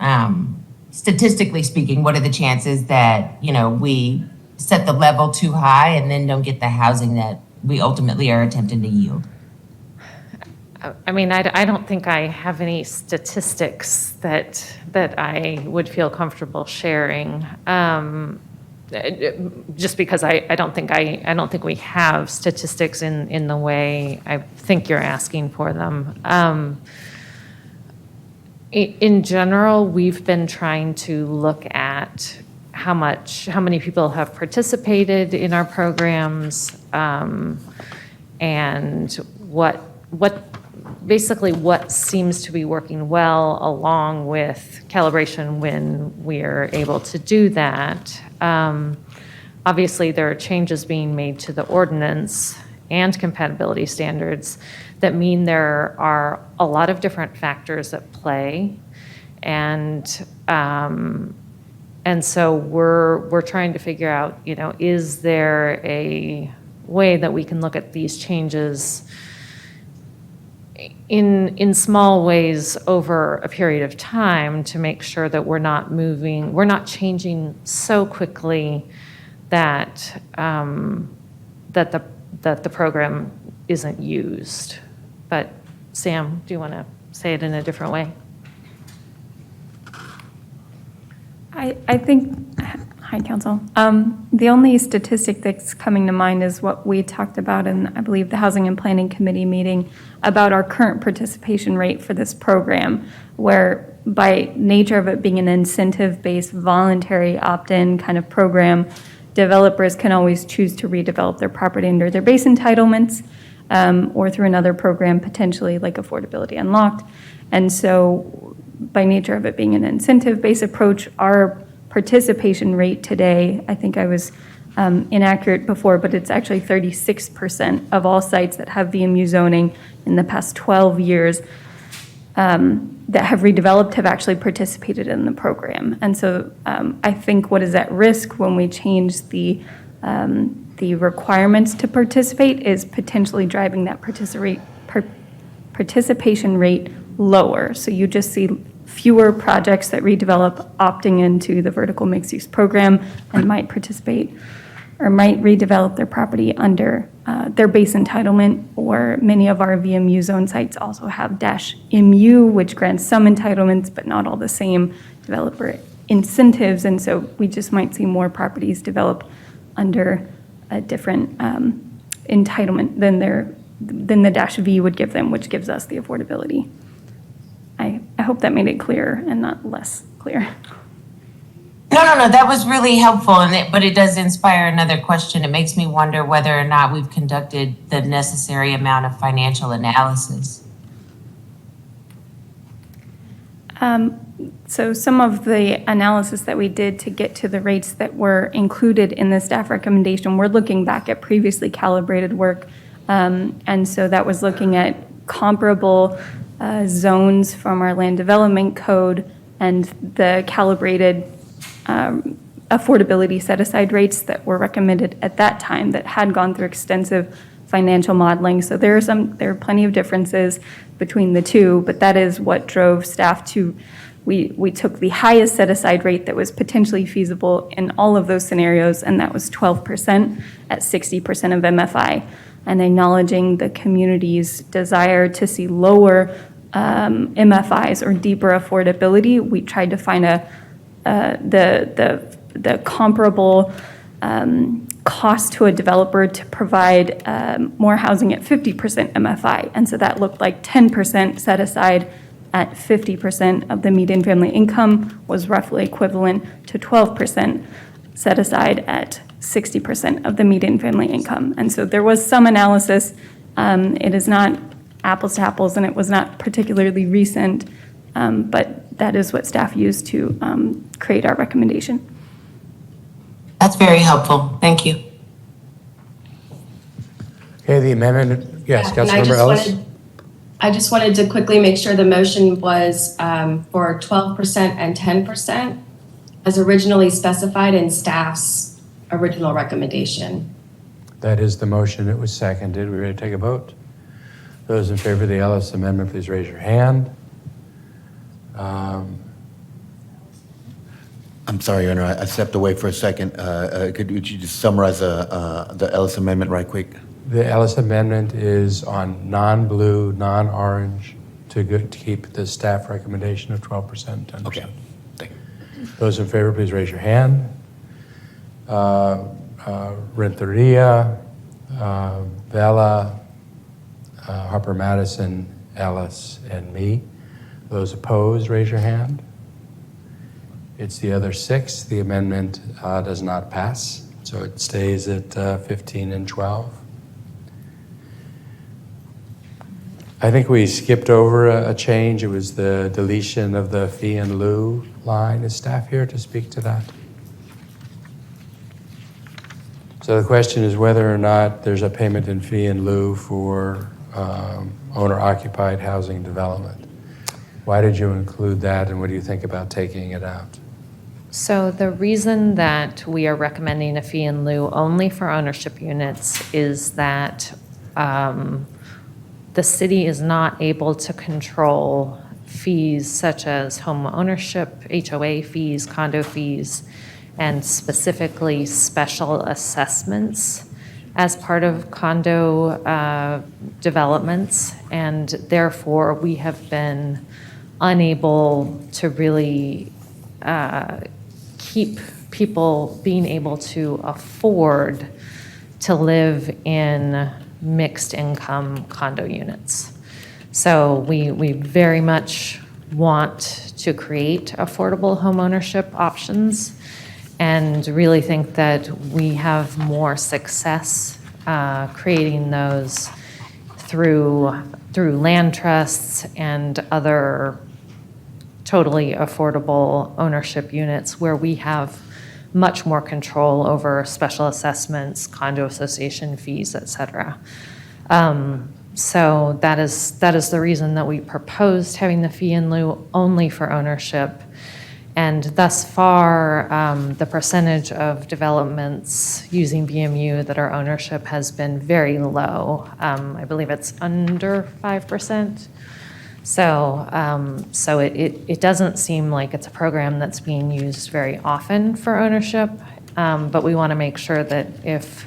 statistically speaking, what are the chances that, we set the level too high and then don't get the housing that we ultimately are attempting to yield? I mean, I don't think I have any statistics that I would feel comfortable sharing. Just because I don't think we have statistics in the way I think you're asking for them. In general, we've been trying to look at how many people have participated in our programs, and basically what seems to be working well, along with calibration when we're able to do that. Obviously, there are changes being made to the ordinance and compatibility standards that mean there are a lot of different factors at play. And so we're trying to figure out, is there a way that we can look at these changes in small ways over a period of time to make sure that we're not changing so quickly that that the program isn't used. But Sam, do you want to say it in a different way? I think, hi, Council. The only statistic that's coming to mind is what we talked about in, I believe, the Housing and Planning Committee meeting about our current participation rate for this program, where by nature of it being an incentive-based, voluntary opt-in kind of program, developers can always choose to redevelop their property under their base entitlements or through another program, potentially like Affordability Unlocked. And so by nature of it being an incentive-based approach, our participation rate today, I think I was inaccurate before, but it's actually 36% of all sites that have VMU zoning in the past 12 years that have redeveloped have actually participated in the program. And so I think what is at risk when we change the requirements to participate is potentially driving that participation rate lower. So you just see fewer projects that redevelop opting into the vertical mixed-use program and might participate or might redevelop their property under their base entitlement, or many of our VMU zone sites also have -MU, which grants some entitlements, but not all the same developer incentives, and so we just might see more properties develop under a different entitlement than the -V would give them, which gives us the affordability. I hope that made it clearer and not less clear. No, that was really helpful, but it does inspire another question. It makes me wonder whether or not we've conducted the necessary amount of financial analysis. So some of the analysis that we did to get to the rates that were included in the staff recommendation, we're looking back at previously calibrated work. And so that was looking at comparable zones from our land development code and the calibrated affordability set-aside rates that were recommended at that time that had gone through extensive financial modeling. So there are plenty of differences between the two, but that is what drove staff to, we took the highest set-aside rate that was potentially feasible in all of those scenarios, and that was 12% at 60% of MFI. And acknowledging the community's desire to see lower MFIs or deeper affordability, we tried to find the comparable cost to a developer to provide more housing at 50% MFI. And so that looked like 10% set aside at 50% of the median family income was roughly equivalent to 12% set aside at 60% of the median family income. And so there was some analysis. It is not apples to apples, and it was not particularly recent, but that is what staff used to create our recommendation. That's very helpful. Thank you. Okay, the amendment, yes, Yeah, and Councilmember Ellis? I just wanted to quickly make sure the motion was for 12% and 10% as originally specified in staff's original recommendation. That is the motion. It was seconded. We ready to take a vote? Those in favor of the Ellis amendment, please raise your hand. I'm sorry, Your Honor, I stepped away for a second. Would you just summarize the Ellis amendment right quick? The Ellis amendment is on non-blue, non-orange to keep the staff recommendation of 12%, 10%. Okay, thank you. Those in favor, please raise your hand. Renteria, Vela, Harper Madison, Ellis, and me. Those opposed, raise your hand. It's the other six. The amendment does not pass, so it stays at 15 and 12. I think we skipped over a change. It was the deletion of the fee in lieu line. Is staff here to speak to that? So the question is whether or not there's a payment in fee in lieu for owner-occupied housing development. Why did you include that, and what do you think about taking it out? So the reason that we are recommending a fee in lieu only for ownership units is that the city is not able to control fees such as home ownership, HOA fees, condo fees, and specifically special assessments as part of condo developments, and therefore we have been unable to really keep people being able to afford to live in mixed income condo units. So we very much want to create affordable homeownership options and really think that we have more success creating those through land trusts and other totally affordable ownership units where we have much more control over special assessments, condo association fees, et cetera. So that is the reason that we proposed having the fee in lieu only for ownership. And thus far, the percentage of developments using VMU that are ownership has been very low. I believe it's under 5%. So it doesn't seem like it's a program that's being used very often for ownership, but we want to make sure that if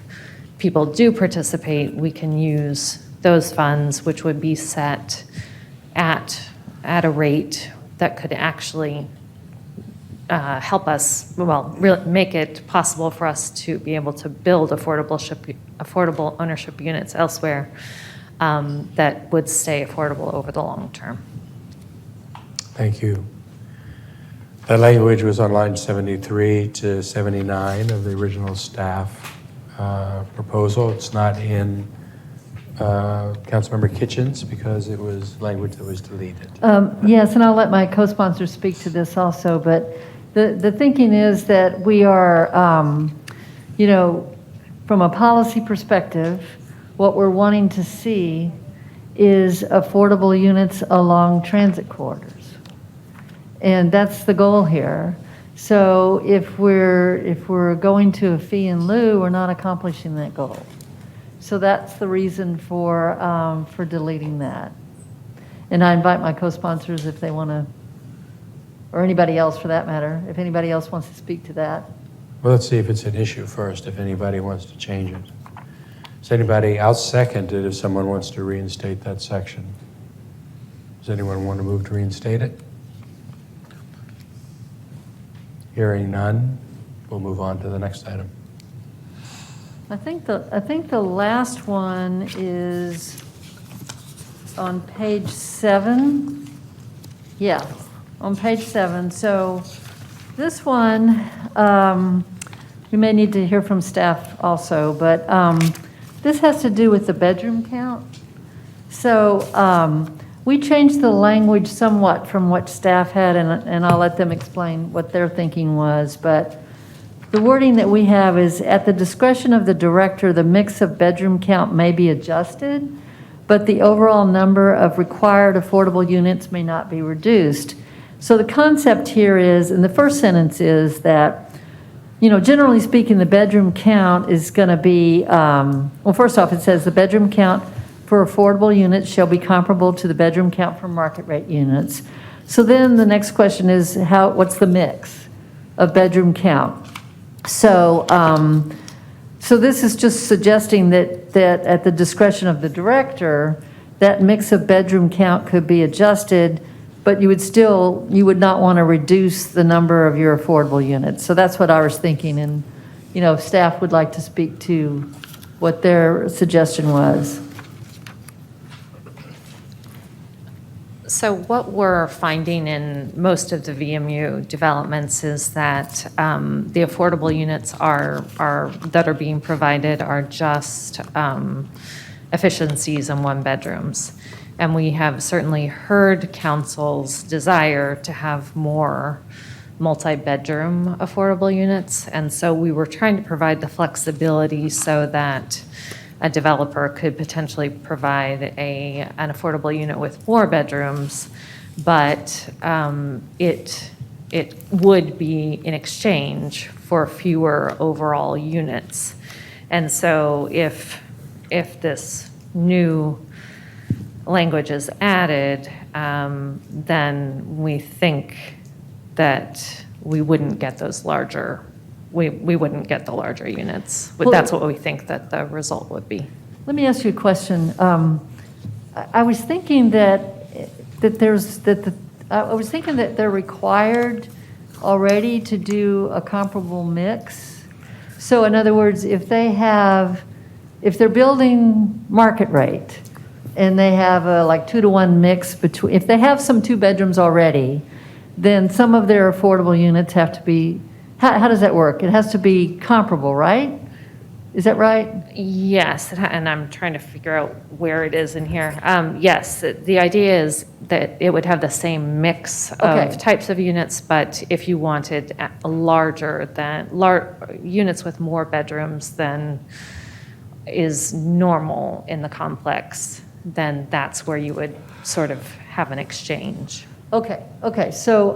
people do participate, we can use those funds, which would be set at a rate that could actually help us, really make it possible for us to be able to build affordable ownership units elsewhere that would stay affordable over the long term. Thank you. That language was on line 73 to 79 of the original staff proposal. It's not in Councilmember Kitchen's because it was language that was deleted. Yes, and I'll let my co-sponsors speak to this also, but the thinking is that we are, from a policy perspective, what we're wanting to see is affordable units along transit corridors. And that's the goal here. So if we're going to a fee in lieu, we're not accomplishing that goal. So that's the reason for deleting that. And I invite my co-sponsors if they want to, or anybody else for that matter, if anybody else wants to speak to that. Well, let's see if it's an issue first, if anybody wants to change it. Does anybody, I'll second it if someone wants to reinstate that section. Does anyone want to move to reinstate it? Hearing none, we'll move on to the next item. I think the last one is on page 7. Yeah, on page 7. So this one, we may need to hear from staff also, but this has to do with the bedroom count. So we changed the language somewhat from what staff had, and I'll let them explain what their thinking was, but the wording that we have is, at the discretion of the director, the mix of bedroom count may be adjusted, but the overall number of required affordable units may not be reduced. So the concept here is, and the first sentence is that, generally speaking, the bedroom count is going to be, well, first off, it says the bedroom count for affordable units shall be comparable to the bedroom count for market rate units. So then the next question is, what's the mix of bedroom count? So, so this is just suggesting that at the discretion of the director, that mix of bedroom count could be adjusted, but you would not want to reduce the number of your affordable units. So that's what I was thinking, and if staff would like to speak to what their suggestion was. So what we're finding in most of the VMU developments is that the affordable units that are being provided are just efficiencies in one bedrooms. And we have certainly heard council's desire to have more multi-bedroom affordable units. And so we were trying to provide the flexibility so that a developer could potentially provide an affordable unit with more bedrooms, but it would be in exchange for fewer overall units. And so if this new language is added, then we think that we wouldn't get those larger we wouldn't get the larger units. Well- That's what we think that the result would be. Let me ask you a question. I was thinking that they're required already to do a comparable mix. So in other words, if they're building market rate and they have a like 2-to-1 mix between, if they have some 2 bedrooms already, then some of their affordable units have to be, how does that work? It has to be comparable, right? Is that right? Yes, and I'm trying to figure out where it is in here. Yes, the idea is that it would have the same mix Okay. of types of units, but if you wanted units with more bedrooms than is normal in the complex, then that's where you would sort of have an exchange. Okay. So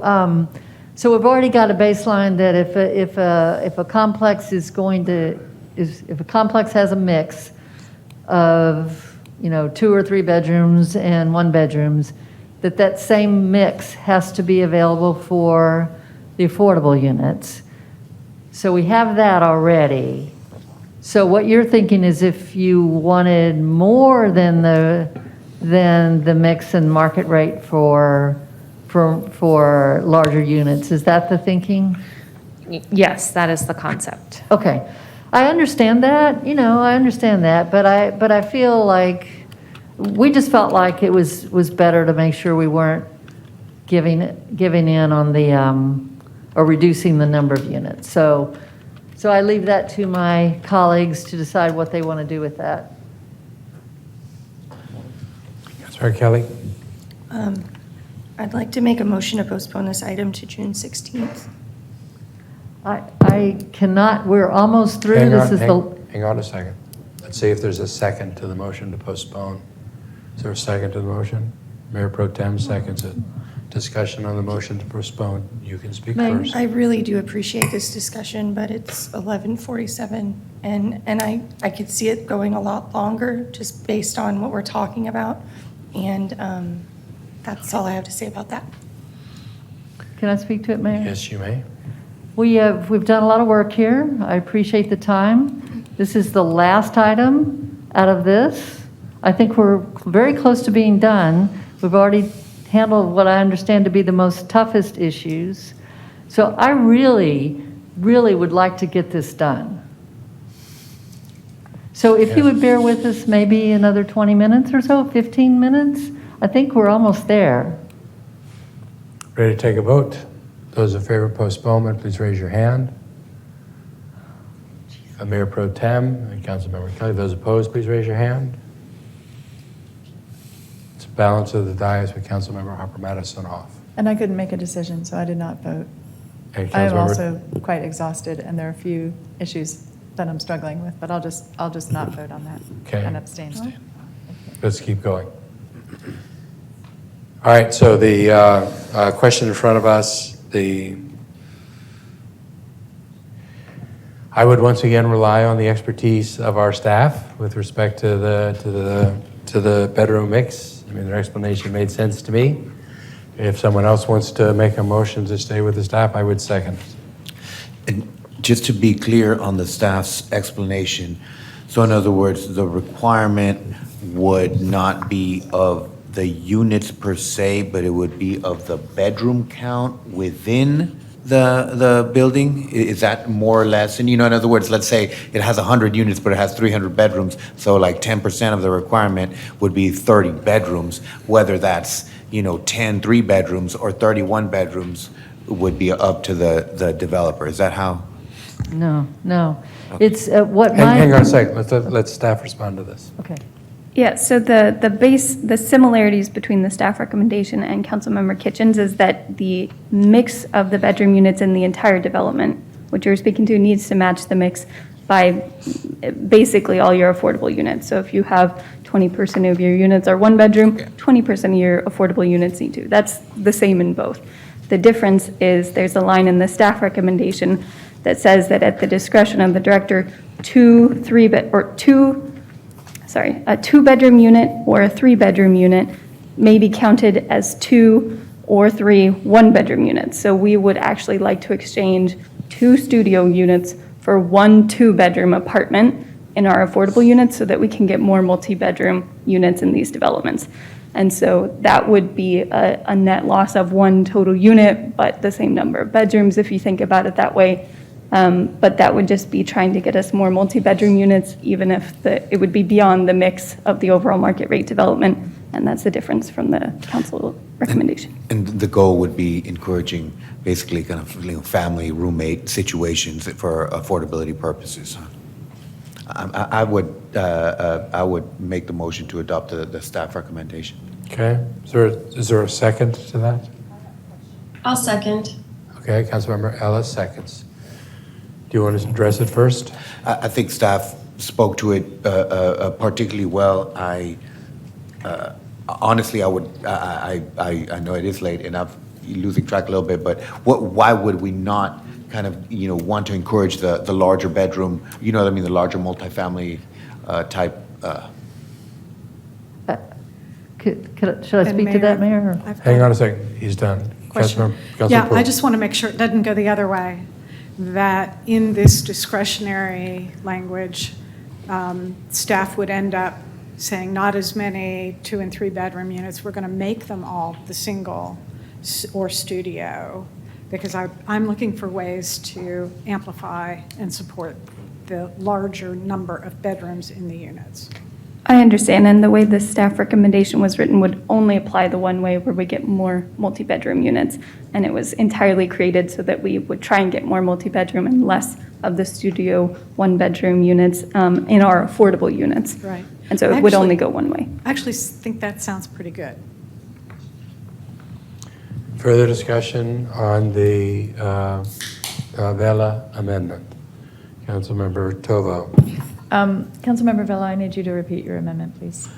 we've already got a baseline that if a complex is going to, if a complex has a mix of, 2 or 3 bedrooms and 1 bedrooms, that same mix has to be available for the affordable units. So we have that already. So what you're thinking is if you wanted more than the mix and market rate for larger units, is that the thinking? Yes, that is the concept. Okay. I understand that, but I feel like, we just felt like it was better to make sure we weren't giving in on the, or reducing the number of units. So I leave that to my colleagues to decide what they want to do with that. Councilor Kelly? I'd like to make a motion to postpone this item to June 16th. I cannot, we're almost through. Hang on a second. Let's see if there's a second to the motion to postpone. Is there a second to the motion? Mayor Pro Tem seconds it. Discussion on the motion to postpone. You can speak Mayor? first. I really do appreciate this discussion, but it's 11:47, and I could see it going a lot longer just based on what we're talking about, and that's all I have to say about that. Can I speak to it, Mayor? Yes, you may. We've done a lot of work here. I appreciate the time. This is the last item out of this. I think we're very close to being done. We've already handled what I understand to be the most toughest issues. So I really, really would like to get this done. So if you would bear with us maybe another 20 minutes or so, 15 minutes, I think we're almost there. Ready to take a vote? Those in favor of postponement, please raise your hand. Mayor Pro Tem and Councilmember Kelly. Those opposed, please raise your hand. It's a balance of the dais with Councilmember Harper Madison off. And I couldn't make a decision, so I did not vote. And I am Councilmember- also quite exhausted, and there are a few issues that I'm struggling with, but I'll just not vote on that Okay. and abstain. Let's keep going. All right, so the question in front of us, I would once again rely on the expertise of our staff with respect to the bedroom mix. I mean, their explanation made sense to me. If someone else wants to make a motion to stay with the staff, I would second. And just to be clear on the staff's explanation, so in other words, the requirement would not be of the units per se, but it would be of the bedroom count within the building? Is that more or less? And in other words, let's say it has 100 units, but it has 300 bedrooms, so like 10% of the requirement would be 30 bedrooms, whether that's 10 3-bedrooms or 31 bedrooms would be up to the developer. Is that how? No. It's what my... Hang on a second. Let staff respond to this. Okay. Yeah, so the similarities between the staff recommendation and Councilmember Kitchen's is that the mix of the bedroom units in the entire development, which you're speaking to, needs to match the mix by basically all your affordable units. So if you have 20% of your units are 1 bedroom, 20% of your affordable units need to. That's the same in both. The difference is there's a line in the staff recommendation that says that at the discretion of the director, a 2-bedroom unit or a 3-bedroom unit may be counted as 2 or 3 1-bedroom units. So we would actually like to exchange 2 studio units for 1 2-bedroom apartment in our affordable units so that we can get more multi-bedroom units in these developments. And so that would be a net loss of 1 total unit, but the same number of bedrooms if you think about it that way. But that would just be trying to get us more multi-bedroom units, even if it would be beyond the mix of the overall market rate development. And that's the difference from the council recommendation. And the goal would be encouraging basically kind of family roommate situations for affordability purposes. I would make the motion to adopt the staff recommendation. Okay, is there a second to that? I'll second. Okay, Councilmember Ellis seconds. Do you want to address it first? I think staff spoke to it particularly well. Honestly, I know it is late and I'm losing track a little bit, but why would we not kind of, want to encourage the larger bedroom, the larger multifamily type? Should I speak to that, Mayor? or- Hang on a second, he's done. Question. Councilmember Yeah, Poole. I just want to make sure it doesn't go the other way, that in this discretionary language, staff would end up saying not as many 2 and 3 bedroom units. We're going to make them all the single or studio, because I'm looking for ways to amplify and support the larger number of bedrooms in the units. I understand, and the way the staff recommendation was written would only apply the one way where we get more multi-bedroom units. And it was entirely created so that we would try and get more multi-bedroom and less of the studio 1-bedroom units in our affordable units. Right. And so it would only go one way. I actually think that sounds pretty good. Further discussion on the Vela amendment. Councilmember Tovo. Councilmember Vella, I need you to repeat your amendment, please.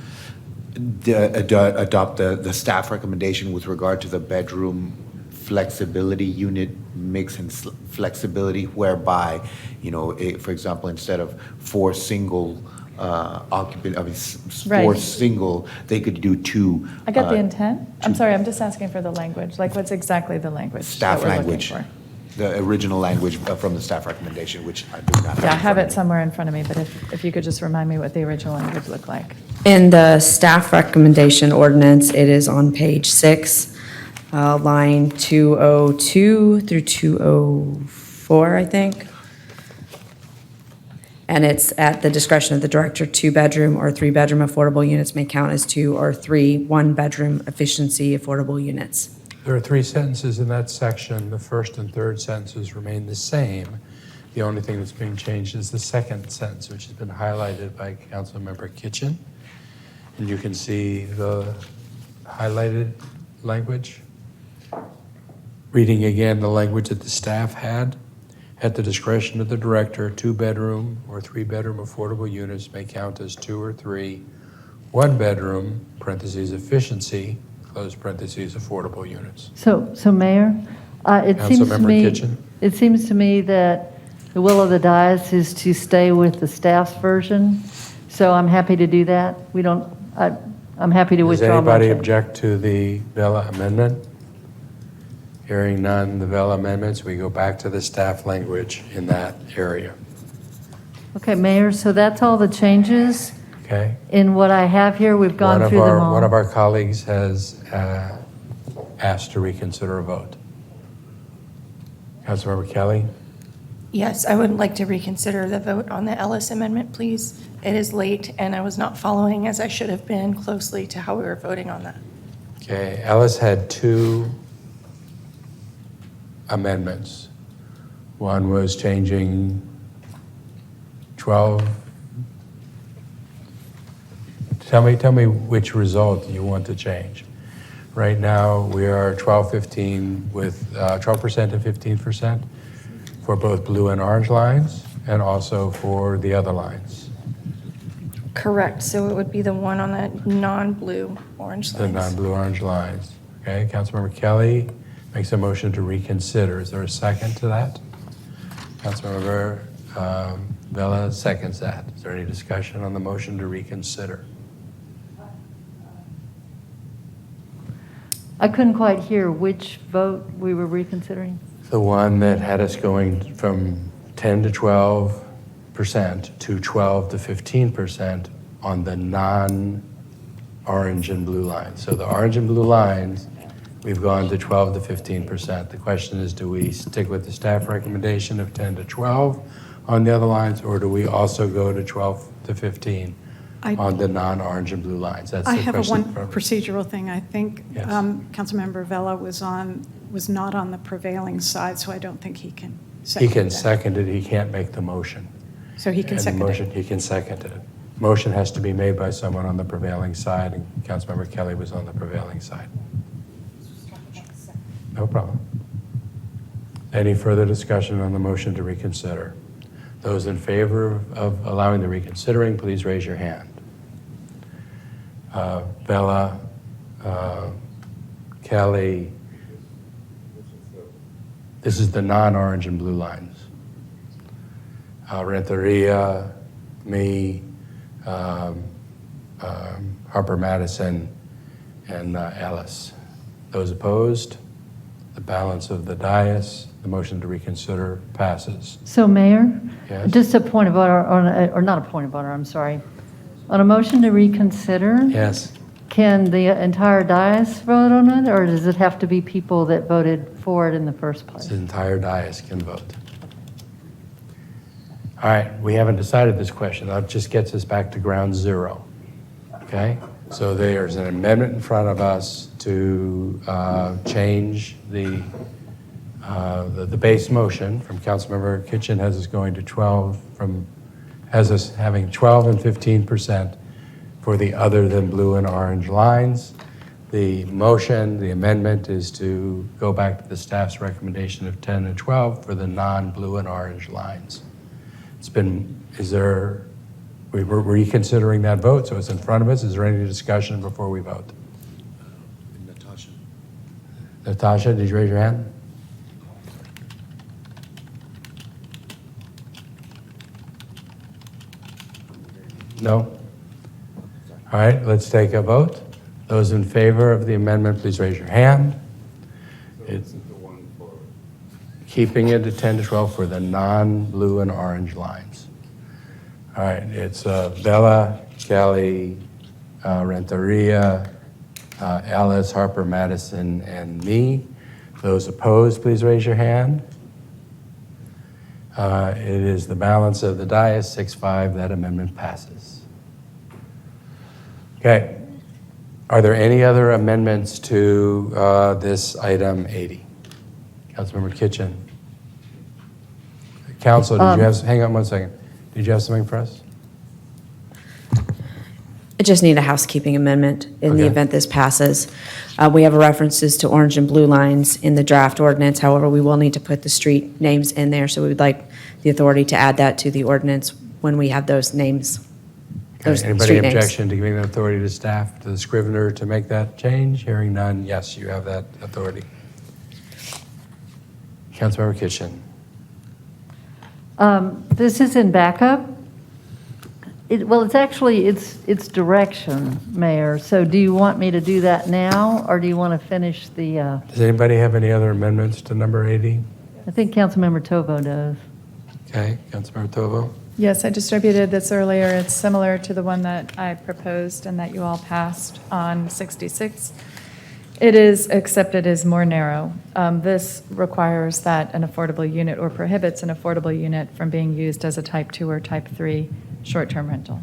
Adopt the staff recommendation with regard to the bedroom flexibility unit mix and flexibility, whereby, for example, instead of 4 single occupant, 4 Right. single, they could do 2. I got the intent. I'm sorry, I'm just asking for the language. Like, what's exactly the language Staff that we're looking language. for? The original language from the staff recommendation, which I do not have. Yeah, I in have front of it me. somewhere in front of me, but if you could just remind me what the original language looked like. In the staff recommendation ordinance, it is on page 6, line 202 through 204, I think. And it's at the discretion of the director, 2-bedroom or 3-bedroom affordable units may count as 2 or 3 1-bedroom efficiency affordable units. There are 3 sentences in that section. The first and third sentences remain the same. The only thing that's being changed is the second sentence, which has been highlighted by Councilmember Kitchen. And you can see the highlighted language. Reading again the language that the staff had. At the discretion of the director, 2-bedroom or 3-bedroom affordable units may count as 2 or 3 1-bedroom, parentheses, efficiency, close parentheses, affordable units. So Mayor, it seems to Councilmember me, Kitchen. it seems to me that the will of the dais is to stay with the staff's version. So I'm happy to do that. I'm happy to Does withdraw my anybody change. object to the Vela amendment? Hearing none, the Vela amendments, we go back to the staff language in that area. Okay, Mayor, so that's all the changes Okay? in what I have here. We've gone through them all. One of our colleagues has asked to reconsider a vote. Councilmember Kelly? Yes, I would like to reconsider the vote on the Ellis amendment, please. It is late, and I was not following, as I should have been, closely to how we were voting on that. Okay, Ellis had 2 amendments. One was changing 12. Tell me which result you want to change. Right now, we are 12-15 with 12% and 15% for both blue and orange lines, and also for the other lines, Correct, so it would be the one on the non-blue orange the lines. non-blue orange lines. Okay, Councilmember Kelly makes a motion to reconsider. Is there a second to that? Councilmember Vela seconds that. Is there any discussion on the motion to reconsider? I couldn't quite hear which vote we were reconsidering. the one that had us going from 10 to 12% to 12 to 15% on the non-orange and blue lines. So the orange and blue lines, we've gone to 12 to 15%. The question is, do we stick with the staff recommendation of 10 to 12 on the other lines, or do we also go to 12 to 15 on the non-orange and blue lines? That's I the have question. one procedural thing. I think Yes. Councilmember Vella was not on the prevailing side, so I don't think he can He second can that. second it, he can't make the motion. So he can And the second motion, it. he can second it. Motion has to be made by someone on the prevailing side, and Councilmember Kelly was on the prevailing side. No problem. Any further discussion on the motion to reconsider? Those in favor of allowing the reconsidering, please raise your hand. Bella, Kelly. This is the non-orange and blue lines. Renteria, me, Harper Madison, and Ellis. Those opposed? The balance of the dais, the motion to reconsider passes. So Mayor? Yes? Just a point of order, or not a point of order, I'm sorry. On a motion to reconsider? Yes. Can the entire dais vote on it, or does it have to be people that voted for it in the first place? The entire dais can vote. All right, we haven't decided this question. That just gets us back to ground zero. Okay? So there's an amendment in front of us to change the base motion from Councilmember Kitchen has us going to 12 has us having 12 and 15% for the other than blue and orange lines. The motion, the amendment is to go back to the staff's recommendation of 10 and 12 for the non-blue and orange lines. We're reconsidering that vote, so it's in front of us. Is there any discussion before we vote? Natasha, did you raise your hand? No? All right, let's take a vote. Those in favor of the amendment, please raise your hand. It's keeping it at 10 to 12 for the non-blue and orange lines. All right, it's Bella, Kelly, Renteria, Alice, Harper, Madison, and me. Those opposed, please raise your hand. It is the balance of the dais, 6-5, that amendment passes. Okay, are there any other amendments to this item 80? Councilmember Kitchen. Council, did you have, hang on one second. Did you have something for us? I just need a housekeeping amendment in the Okay. event this passes. We have references to orange and blue lines in the draft ordinance. However, we will need to put the street names in there, so we would like the authority to add that to the ordinance when we have those names, those Anybody street names. objection to giving the authority to staff, to the scrivener to make that change? Hearing none, yes, you have that authority. Councilmember Kitchen. This is in backup. It's actually, it's direction, Mayor. So do you want me to do that now, or do you want to finish the, Does anybody have any other amendments to number 80? I think Councilmember Tovo does. Okay, Councilmember Tovo. Yes, I distributed this earlier. It's similar to the one that I proposed and that you all passed on 66. It is, except it is more narrow. This requires that an affordable unit or prohibits an affordable unit from being used as a type 2 or type 3 short-term rental.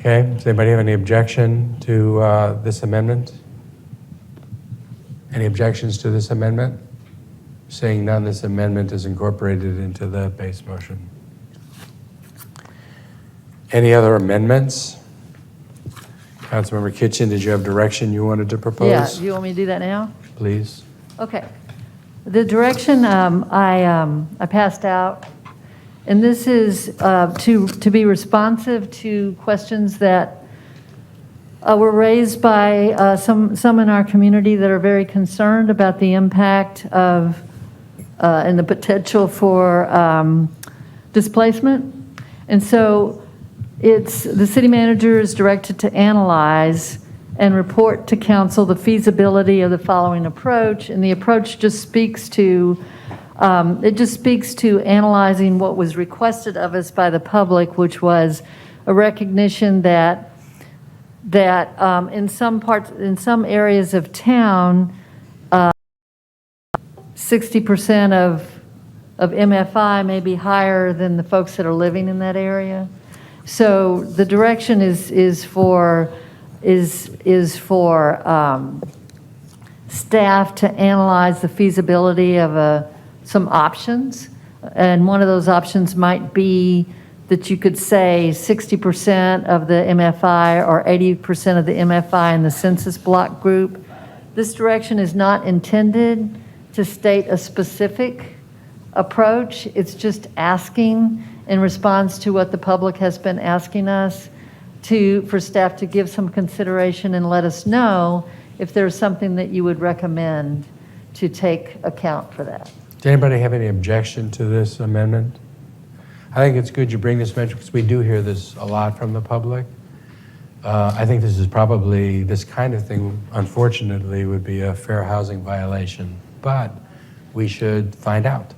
Okay, does anybody have any objection to this amendment? Any objections to this amendment? Seeing none, this amendment is incorporated into the base motion. Any other amendments? Councilmember Kitchen, did you have direction you wanted to propose? Yeah, do you want me to do that now? Please. Okay. The direction I passed out, and this is to be responsive to questions that were raised by some in our community that are very concerned about the impact of and the potential for displacement. And so the city manager is directed to analyze and report to council the feasibility of the following approach. And the approach just speaks to, analyzing what was requested of us by the public, which was a recognition that in some areas of town, 60% of MFI may be higher than the folks that are living in that area. So the direction is for staff to analyze the feasibility of some options. And one of those options might be that you could say 60% of the MFI or 80% of the MFI in the census block group. This direction is not intended to state a specific approach. It's just asking in response to what the public has been asking us for staff to give some consideration and let us know if there's something that you would recommend to take account for that. Does anybody have any objection to this amendment? I think it's good you bring this mention because we do hear this a lot from the public. I think this is probably, this kind of thing, unfortunately, would be a fair housing violation, but we should find out.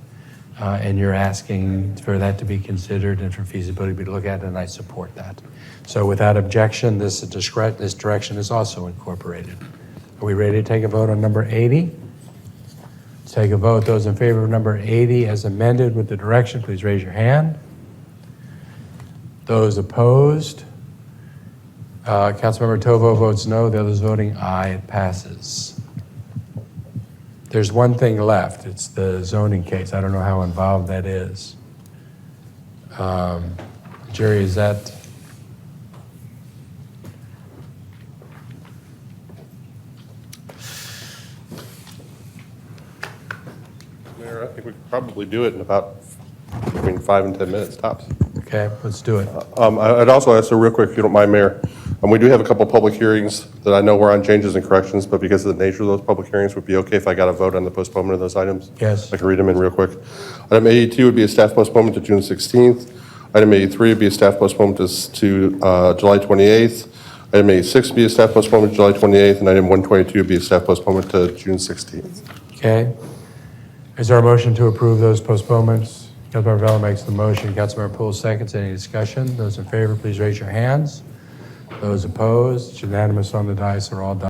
And you're asking for that to be considered and for feasibility to be looked at, and I support that. So without objection, this direction is also incorporated. Are we ready to take a vote on number 80? Let's take a vote. Those in favor of number 80 as amended with the direction, please raise your hand. Those opposed? Councilmember Tovo votes no. The others voting aye. It passes. There's one thing left. It's the zoning case. I don't know how involved that is. Jerry, is that? Mayor, I think we could probably do it in about between 5 and 10 minutes tops. Okay, let's do it. I'd also ask, so real quick, if you don't mind, Mayor, we do have a couple public hearings that I know we're on changes and corrections, but because of the nature of those public hearings, would it be okay if I got a vote on the postponement of those items? Yes. I can read them in real quick. Item 82 would be a staff postponement to June 16th. Item 83 would be a staff postponement to July 28th. Item 86 would be a staff postponement to July 28th, and item 122 would be a staff postponement to June 16th. Okay. Is there a motion to approve those postponements? Councilmember Vella makes the motion. Councilmember Poole seconds. Any discussion? Those in favor, please raise your hands. Those opposed? It's unanimous on the dice. Are all done.